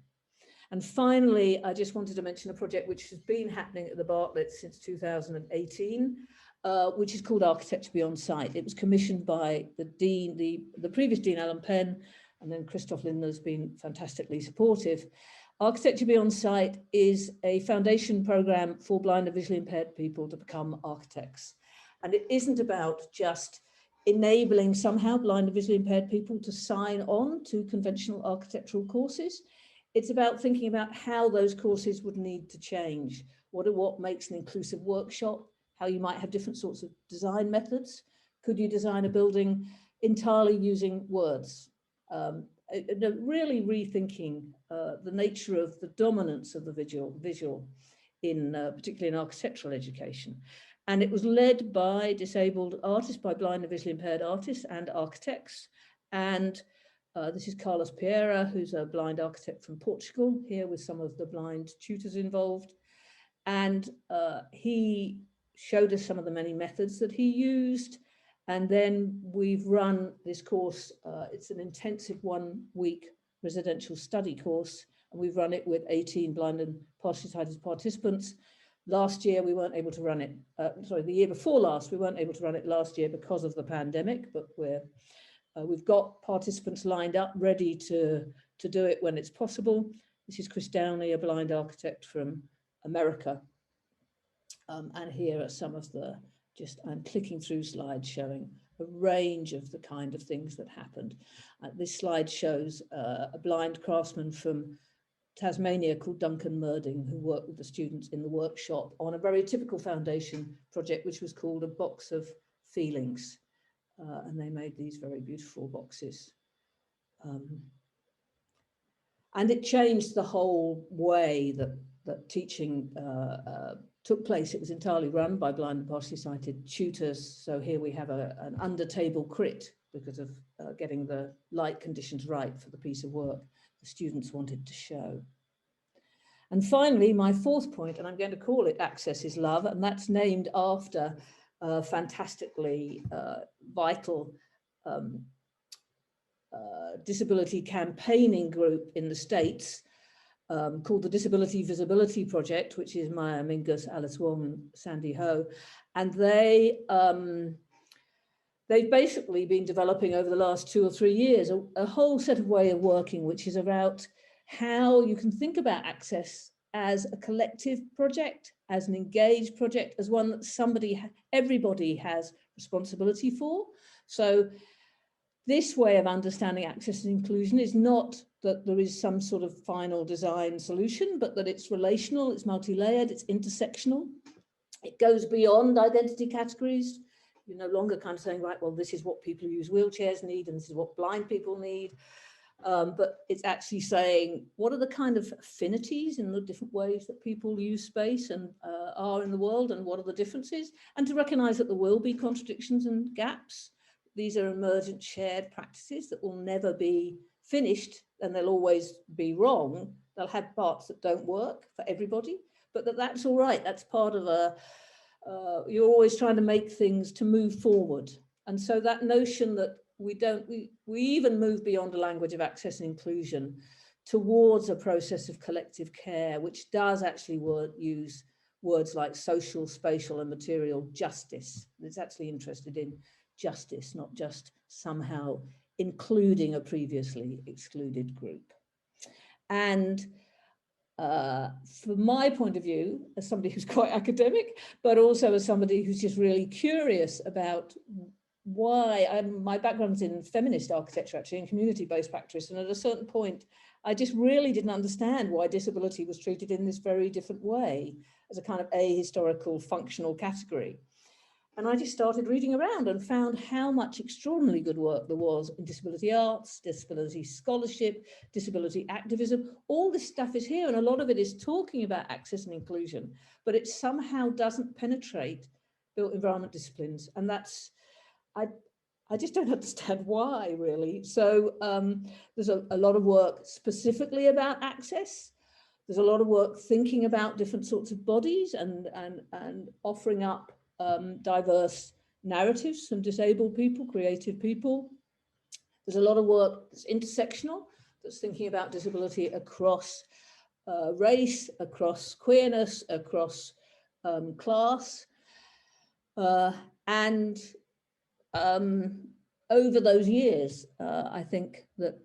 And finally, I just wanted to mention a project which has been happening at the Bartlett since 2018, which is called Architecture Beyond Sight. It was commissioned by the dean, the previous dean, Alan Penn, and then Christoph Lindner's been fantastically supportive. Architecture Beyond Sight is a foundation program for blind and visually impaired people to become architects. And it isn't about just enabling somehow blind and visually impaired people to sign on to conventional architectural courses. It's about thinking about how those courses would need to change. What makes an inclusive workshop, how you might have different sorts of design methods. Could you design a building entirely using words? Really rethinking the nature of the dominance of the visual in particularly in architectural education. And it was led by disabled artists, by blind and visually impaired artists and architects. And this is Carlos Pereira, who's a blind architect from Portugal, here with some of the blind tutors involved. And he showed us some of the many methods that he used. And then we've run this course. It's an intensive 1-week residential study course. And we've run it with 18 blind and partially sighted participants. Last year, we weren't able to run it, the year before last, we weren't able to run it last year because of the pandemic, but we've got participants lined up ready to do it when it's possible. This is Chris Downey, a blind architect from America. And here are some of I'm clicking through slides showing a range of the kind of things that happened. This slide shows a blind craftsman from Tasmania called Duncan Murding, who worked with the students in the workshop on a very typical foundation project, which was called A Box of Feelings. and they made these very beautiful boxes. And it changed the whole way that teaching took place. It was entirely run by blind and partially sighted tutors. So here we have an under-table crit because of getting the light conditions right for the piece of work the students wanted to show. And finally, my fourth point, and I'm going to call it Access is Love, and that's named after a fantastically vital disability campaigning group in the States called the Disability Visibility Project, which is Maya Mingus, Alice Wong, and Sandy Ho. And they've basically been developing over the last 2 or 3 years a whole set of way of working, which is about how you can think about access as a collective project, as an engaged project, as one that everybody has responsibility for. So this way of understanding access and inclusion is not that there is some sort of final design solution, but that it's relational, it's multi-layered, it's intersectional. It goes beyond identity categories. You're no longer kind of saying, right, well, this is what people who use wheelchairs need, and this is what blind people need. But it's actually saying, what are the kind of affinities in the different ways that people use space and are in the world, and what are the differences? And to recognize that there will be contradictions and gaps. These are emergent shared practices that will never be finished, and they'll always be wrong. They'll have parts that don't work for everybody, but that's all right. That's part of you're always trying to make things to move forward. And so that notion that we even move beyond a language of access and inclusion towards a process of collective care, which does actually use words like social, spatial, and material justice. It's actually interested in justice, not just somehow including a previously excluded group. And from my point of view, as somebody who's quite academic, but also as somebody who's just really curious about why, my background's in feminist architecture, actually, in community-based practice, and at a certain point, I just really didn't understand why disability was treated in this very different way, as a kind of ahistorical functional category. And I just started reading around and found how much extraordinarily good work there was in disability arts, disability scholarship, disability activism. All this stuff is here, and a lot of it is talking about access and inclusion, but it somehow doesn't penetrate built environment disciplines. And that's, I just don't understand why, really. So there's a lot of work specifically about access. There's a lot of work thinking about different sorts of bodies and offering up diverse narratives from disabled people, creative people. There's a lot of work that's intersectional, that's thinking about disability across race, across queerness, across class. And over those years, I think that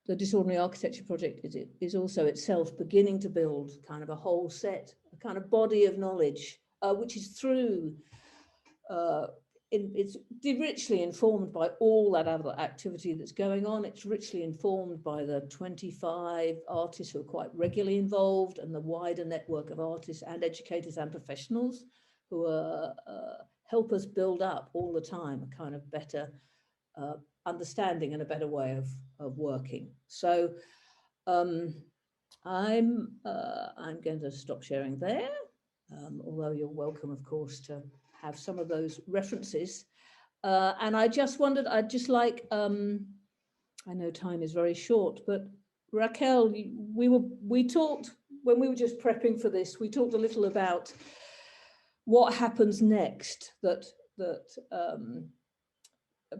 the Disordinary Architecture Project is also itself beginning to build kind of a whole set, a kind of body of knowledge, which is through, it's richly informed by all that other activity that's going on. It's richly informed by the 25 artists who are quite regularly involved, and the wider network of artists and educators and professionals who help us build up all the time a kind of better understanding and a better way of working. So I'm going to stop sharing there, although you're welcome, of course, to have some of those references. And I just wondered, I'd just like, I know time is very short, but Raquel, we talked, when we were just prepping for this, we talked a little about what happens next, that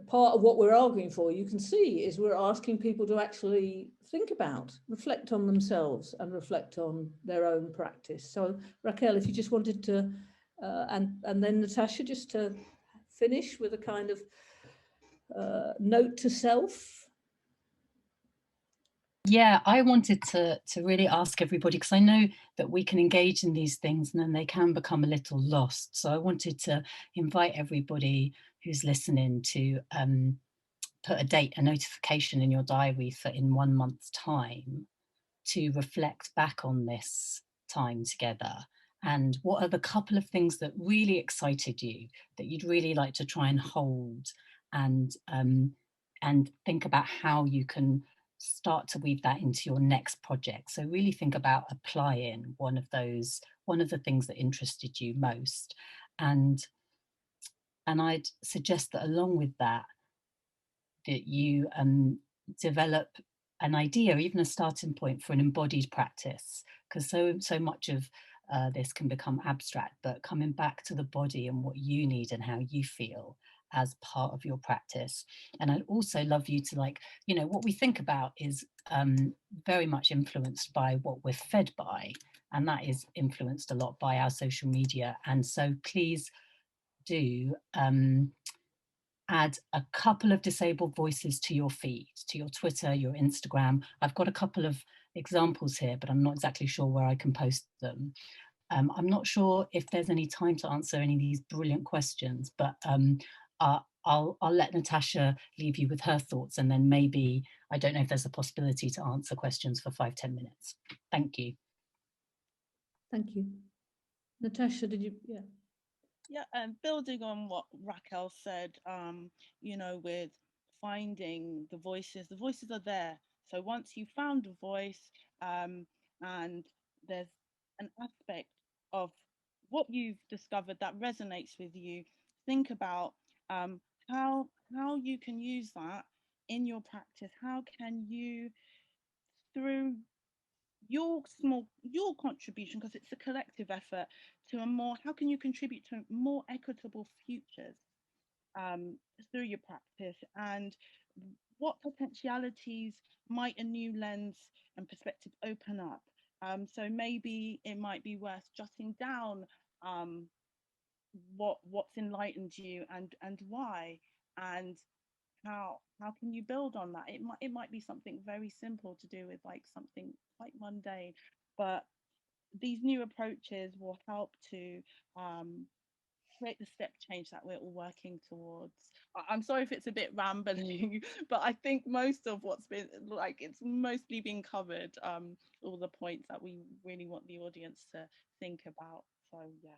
part of what we're arguing for, you can see, is we're asking people to actually think about, reflect on themselves and reflect on their own practice. So Raquel, if you just wanted to, and then Natasha, just to finish with a kind of note to self. Yeah, I wanted to really ask everybody, because I know that we can engage in these things and then they can become a little lost. So I wanted to invite everybody who's listening to put a date, a notification in your diary for in 1 month's time to reflect back on this time together. And what are the couple of things that really excited you, that you'd really like to try and hold and think about how you can start to weave that into your next project. So really think about applying one of the things that interested you most. And I'd suggest that along with that, that you develop an idea, even a starting point for an embodied practice, because so much of this can become abstract, but coming back to the body and what you need and how you feel as part of your practice. And I'd also love you to, like, you know, what we think about is very much influenced by what we're fed by, and that is influenced a lot by our social media. And so please do add a couple of disabled voices to your feed, to your Twitter, your Instagram. I've got a couple of examples here, but I'm not exactly sure where I can post them. I'm not sure if there's any time to answer any of these brilliant questions, but I'll let Natasha leave you with her thoughts, and then maybe, I don't know if there's a possibility to answer questions for 5-10 minutes. Thank you. Thank you. Natasha, did you? Yeah. Yeah, and building on what Raquel said, you know, with finding the voices are there. So once you found a voice, and there's an aspect of what you've discovered that resonates with you, think about how you can use that in your practice. How can you, through your contribution, because it's a collective effort, to a more, how can you contribute to more equitable futures through your practice, and what potentialities might a new lens and perspective open up? So maybe it might be worth jotting down what's enlightened you and why, and how can you build on that. It might be something very simple to do with, like, something quite mundane, but these new approaches will help to create the step change that we're all working towards. I'm sorry if it's a bit rambling, but I think most of what's been, like, it's mostly been covered, all the points that we really want the audience to think about. So yeah.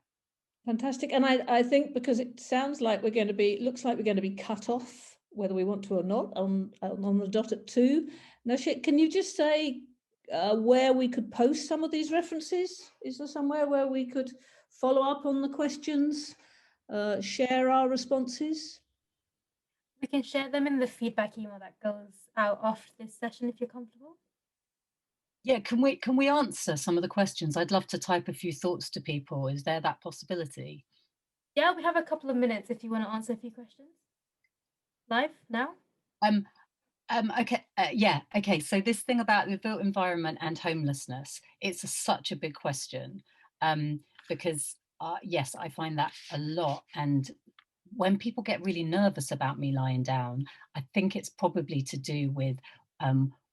Fantastic. And I think, because it sounds like we're going to be, looks like we're going to be cut off, whether we want to or not, on the dot at 2. Naushad, can you just say where we could post some of these references? Is there somewhere where we could follow up on the questions, share our responses? We can share them in the feedback email that goes out after this session, if you're comfortable. Yeah, can we answer some of the questions? I'd love to type a few thoughts to people. Is there that possibility? Yeah, we have a couple of minutes if you want to answer a few questions. Live now? Okay, yeah, okay. So this thing about the built environment and homelessness, it's such a big question, because yes, I find that a lot. And when people get really nervous about me lying down, I think it's probably to do with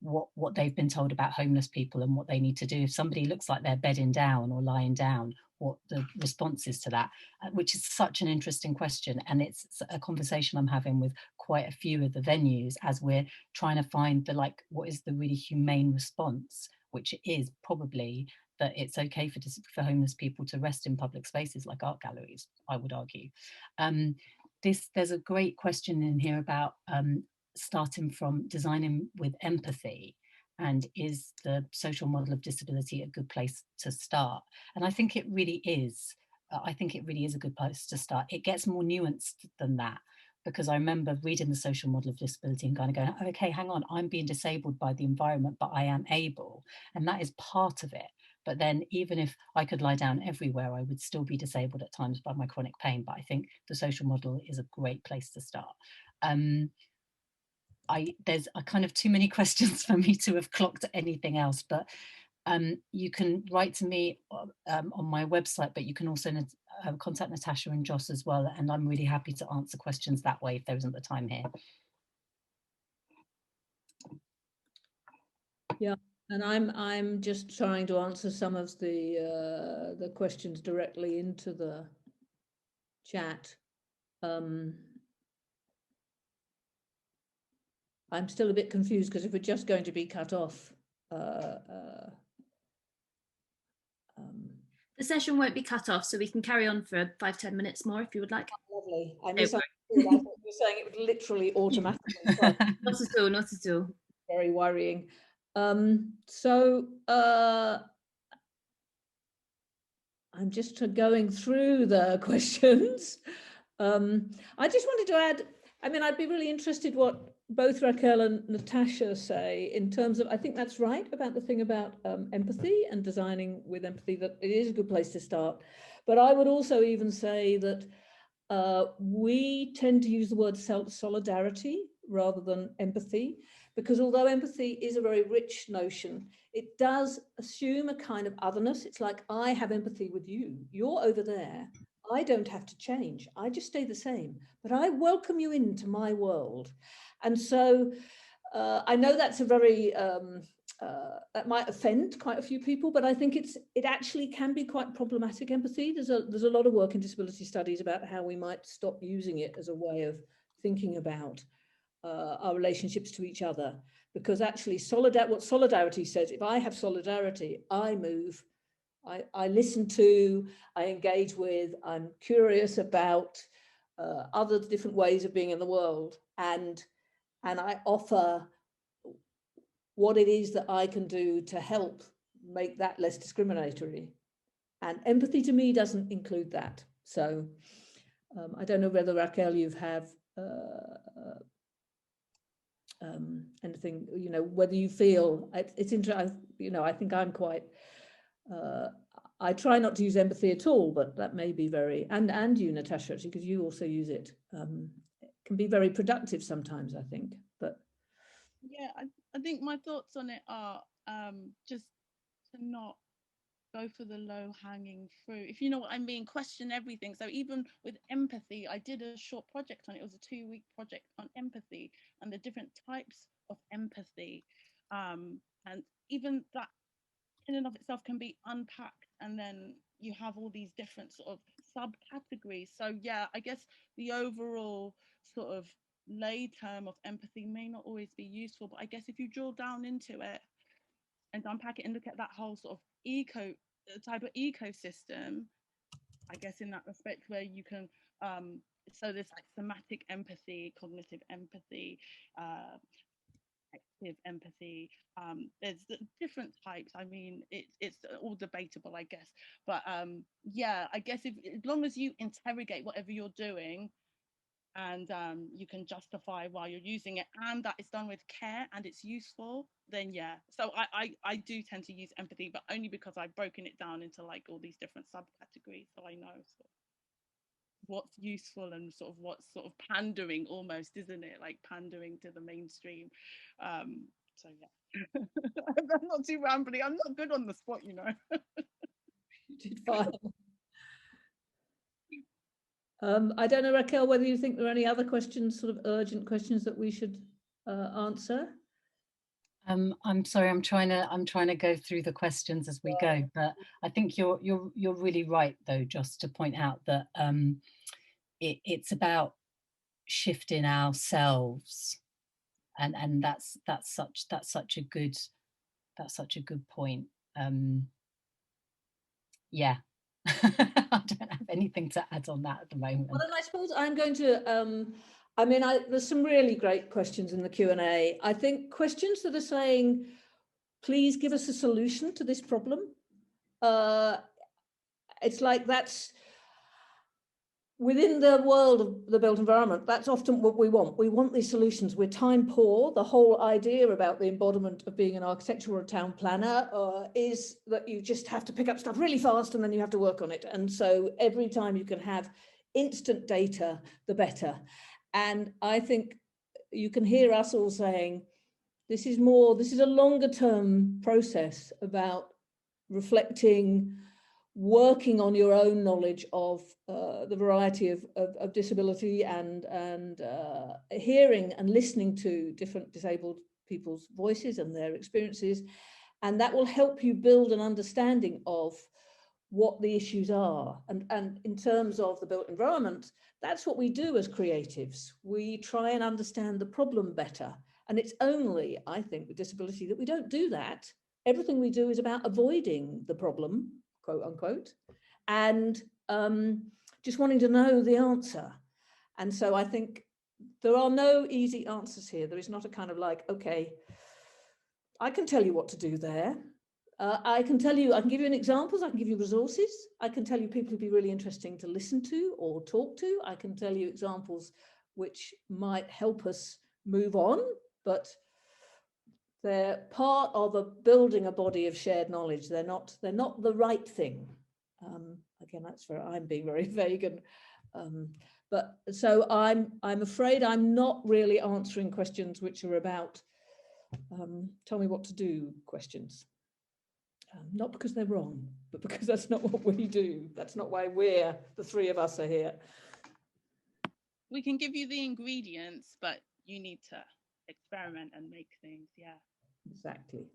what they've been told about homeless people and what they need to do. If somebody looks like they're bedding down or lying down, what the response is to that, which is such an interesting question. And it's a conversation I'm having with quite a few of the venues as we're trying to find the, like, what is the really humane response, which is probably that it's okay for homeless people to rest in public spaces like art galleries, I would argue. There's a great question in here about starting from designing with empathy, and is the social model of disability a good place to start? And I think it really is. I think it really is a good place to start. It gets more nuanced than that, because I remember reading the social model of disability and kind of going, okay, hang on, I'm being disabled by the environment, but I am able, and that is part of it. But then even if I could lie down everywhere, I would still be disabled at times by my chronic pain. But I think the social model is a great place to start. There's a kind of too many questions for me to have clocked anything else, but you can write to me on my website, but you can also contact Natasha and Joss as well, and I'm really happy to answer questions that way if there isn't the time here. Yeah, and I'm just trying to answer some of the questions directly into the chat. I'm still a bit confused, because if we're just going to be cut off, the session won't be cut off, so we can carry on for 5-10 minutes more if you would like. lovely. I misunderstood. I thought You're saying it would literally automatically start. Not at all, not at all. Very worrying. I'm just going through the questions. I just wanted to add, I mean, I'd be really interested what both Raquel and Natasha say in terms of, I think that's right about the thing about empathy and designing with empathy, that it is a good place to start. But I would also even say that we tend to use the word solidarity rather than empathy, because although empathy is a very rich notion, it does assume a kind of otherness. It's like, I have empathy with you. You're over there. I don't have to change. I just stay the same, but I welcome you into my world. And so I know that's a very, that might offend quite a few people, but I think it actually can be quite problematic, empathy. There's a lot of work in disability studies about how we might stop using it as a way of thinking about our relationships to each other, because actually what solidarity says, if I have solidarity, I move, I listen to, I engage with, I'm curious about other different ways of being in the world, and I offer what it is that I can do to help make that less discriminatory. And empathy to me doesn't include that. So I don't know whether, Raquel, you have anything, you know, whether you feel it's interesting, you know, I think I'm quite, I try not to use empathy at all, but that may be very, and you, Natasha, actually, because you also use it, can be very productive sometimes, I think. But yeah, I think my thoughts on it are just to not go for the low-hanging fruit, if you know what I mean, question everything. So even with empathy, I did a short project on it. It was a 2-week project on empathy and the different types of empathy, and even that in and of itself can be unpacked, and then you have all these different sort of subcategories. So yeah, I guess the overall sort of lay term of empathy may not always be useful, but I guess if you drill down into it and unpack it and look at that whole sort of type of ecosystem, I guess in that respect, where you can so there's like somatic empathy, cognitive empathy, active empathy, there's different types. I mean, it's all debatable, I guess, but yeah, I guess as long as you interrogate whatever you're doing, and you can justify why you're using it, and that it's done with care and it's useful, then yeah. So I do tend to use empathy, but only because I've broken it down into like all these different subcategories, so I know sort of what's useful and sort of what's sort of pandering almost, isn't it, like pandering to the mainstream. So yeah. I'm not too rambly, I'm not good on the spot, you know. you did fine. I don't know, Raquel, whether you think there are any other questions, sort of urgent questions that we should answer. I'm sorry, I'm trying to go through the questions as we go, but I think you're really right though, just to point out that it's about shifting ourselves, and that's such a good point. Yeah. I don't have anything to add on that at the moment. Well, then I suppose I'm going to, I mean, there's some really great questions in the Q&A. I think questions that are saying, please give us a solution to this problem. It's like that's, within the world of the built environment, that's often what we want. We want these solutions. We're time poor. The whole idea about the embodiment of being an architectural or a town planner is that you just have to pick up stuff really fast and then you have to work on it. And so every time you can have instant data, the better. And I think you can hear us all saying, this is a longer term process about reflecting, working on your own knowledge of the variety of disability, and hearing and listening to different disabled people's voices and their experiences. And that will help you build an understanding of what the issues are. And in terms of the built environment, that's what we do as creatives. We try and understand the problem better. And it's only, I think, with disability that we don't do that. Everything we do is about avoiding the problem, quote unquote, and just wanting to know the answer. And so I think there are no easy answers here. There is not a kind of like, okay, I can tell you what to do there. I can give you examples, I can give you resources, I can tell you people who'd be really interesting to listen to or talk to, I can tell you examples which might help us move on, but they're part of building a body of shared knowledge. They're not the right thing. Again, that's where I'm being very vague. But so I'm afraid I'm not really answering questions which are about tell me what to do questions. Not because they're wrong, but because that's not what we do. That's not why the three of us are here. We can give you the ingredients, but you need to experiment and make things. Yeah. Exactly.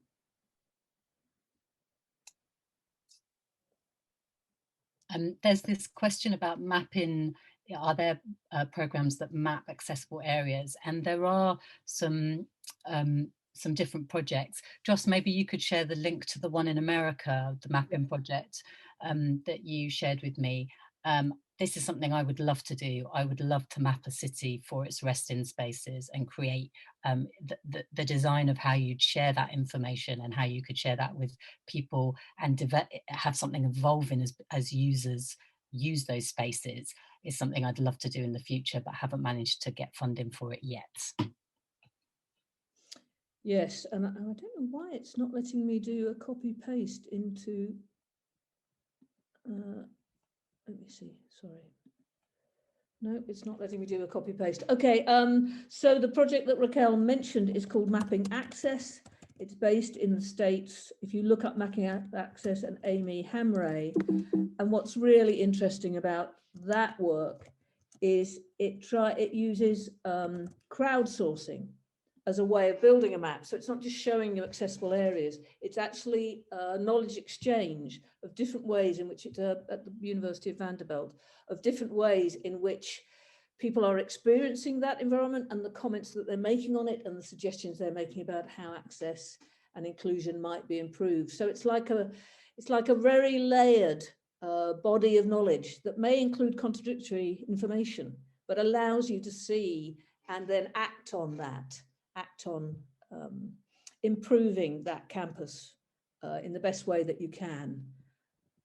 There's this question about mapping. Are there programs that map accessible areas? And there are some different projects. Joss, maybe you could share the link to the one in America, the mapping project that you shared with me. This is something I would love to do. I would love to map a city for its rest-in spaces and create the design of how you'd share that information and how you could share that with people and have something evolving as users use those spaces is something I'd love to do in the future, but haven't managed to get funding for it yet. Yes, and I don't know why it's not letting me do a copy paste into, let me see, sorry. No, it's not letting me do a copy paste. Okay, so the project that Raquel mentioned is called Mapping Access. It's based in the States. If you look up Mapping Access and Amy Hamray, and what's really interesting about that work is it uses crowdsourcing as a way of building a map. So it's not just showing you accessible areas, it's actually knowledge exchange of different ways in which it's at the University of Vanderbilt, of different ways in which people are experiencing that environment and the comments that they're making on it and the suggestions they're making about how access and inclusion might be improved. So it's like a very layered body of knowledge that may include contradictory information, but allows you to see and then act on improving that campus in the best way that you can.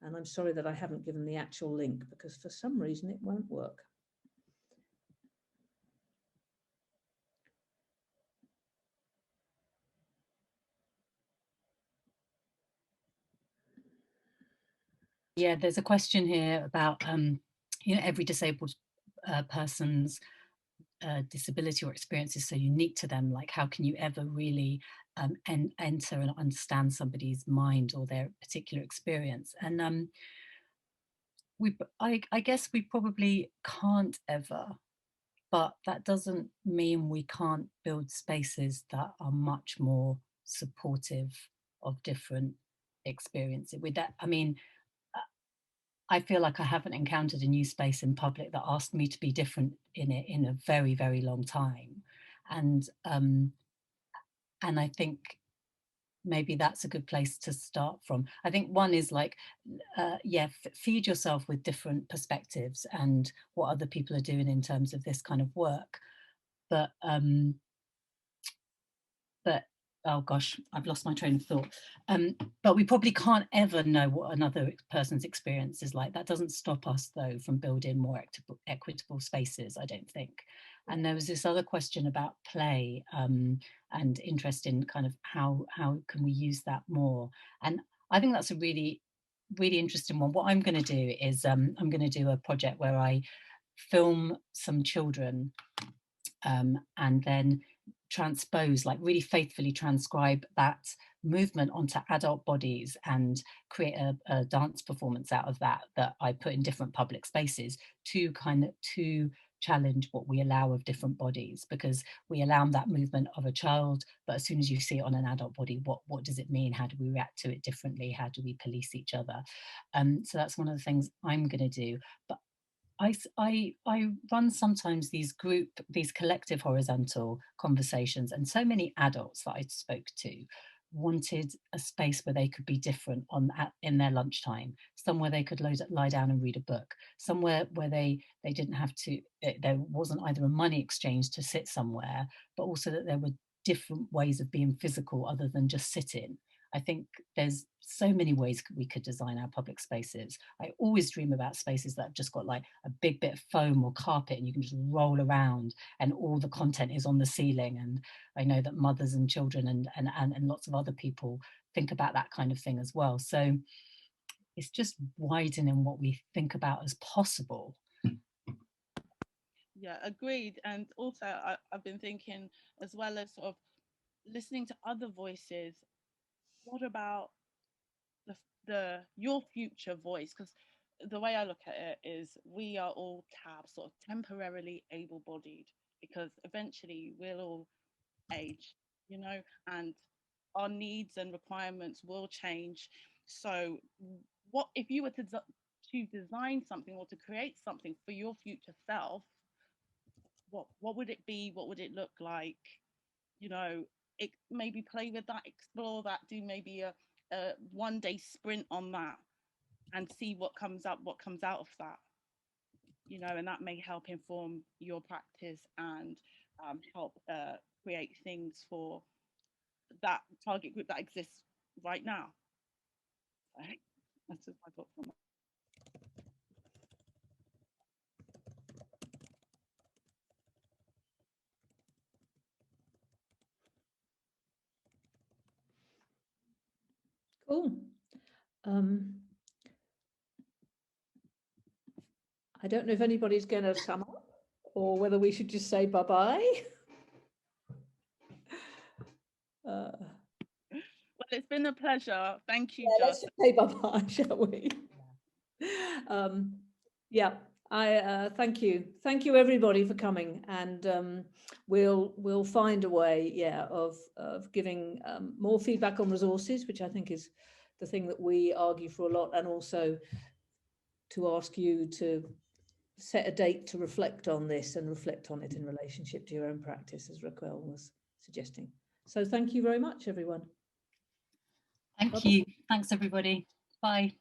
And I'm sorry that I haven't given the actual link because for some reason it won't work. Yeah, there's a question here about every disabled person's disability or experience is so unique to them. Like, how can you ever really enter and understand somebody's mind or their particular experience? And I guess we probably can't ever, but that doesn't mean we can't build spaces that are much more supportive of different experiences. With that, I mean, I feel like I haven't encountered a new space in public that asked me to be different in it in a very, very long time. And I think maybe that's a good place to start from. I think one is like, feed yourself with different perspectives and what other people are doing in terms of this kind of work. But oh gosh, I've lost my train of thought. But we probably can't ever know what another person's experience is like. That doesn't stop us though from building more equitable spaces, I don't think. And there was this other question about play and interest in kind of how can we use that more? And I think that's a really, really interesting one. What I'm going to do is I'm going to do a project where I film some children and then transpose, like really faithfully transcribe that movement onto adult bodies and create a dance performance out of that I put in different public spaces to challenge what we allow of different bodies, because we allow that movement of a child, but as soon as you see it on an adult body, what does it mean? How do we react to it differently? How do we police each other? So that's one of the things I'm going to do. But I run sometimes these collective horizontal conversations, and so many adults that I spoke to wanted a space where they could be different in their lunchtime, somewhere they could lie down and read a book, somewhere where they didn't have to, there wasn't either a money exchange to sit somewhere, but also that there were different ways of being physical other than just sitting. I think there's so many ways we could design our public spaces. I always dream about spaces that have just got like a big bit of foam or carpet and you can just roll around and all the content is on the ceiling. And I know that mothers and children and lots of other people think about that kind of thing as well. So it's just widening what we think about as possible. Yeah, agreed. And also I've been thinking, as well as sort of listening to other voices, what about your future voice? Because the way I look at it is we are all sort of temporarily able-bodied, because eventually we'll all age, you know, and our needs and requirements will change. So what if you were to design something or to create something for your future self, what would it be? What would it look like? You know, it maybe play with that, explore that, do maybe a 1-day sprint on that and see what comes out of that, you know, and that may help inform your practice and help create things for that target group that exists right now. So that's just my thoughts on that. Cool. I don't know if anybody's going to sum up or whether we should just say bye-bye. Well, it's been a pleasure. Thank you, Let's just say bye-bye, shall we? Yeah, I thank you. Thank you, everybody, for coming. And we'll find a way, of giving more feedback on resources, which I think is the thing that we argue for a lot, and also to ask you to set a date to reflect on this and reflect on it in relationship to your own practice, as Raquel was suggesting. So thank you very much, everyone. Thank you. Thanks, everybody. Bye.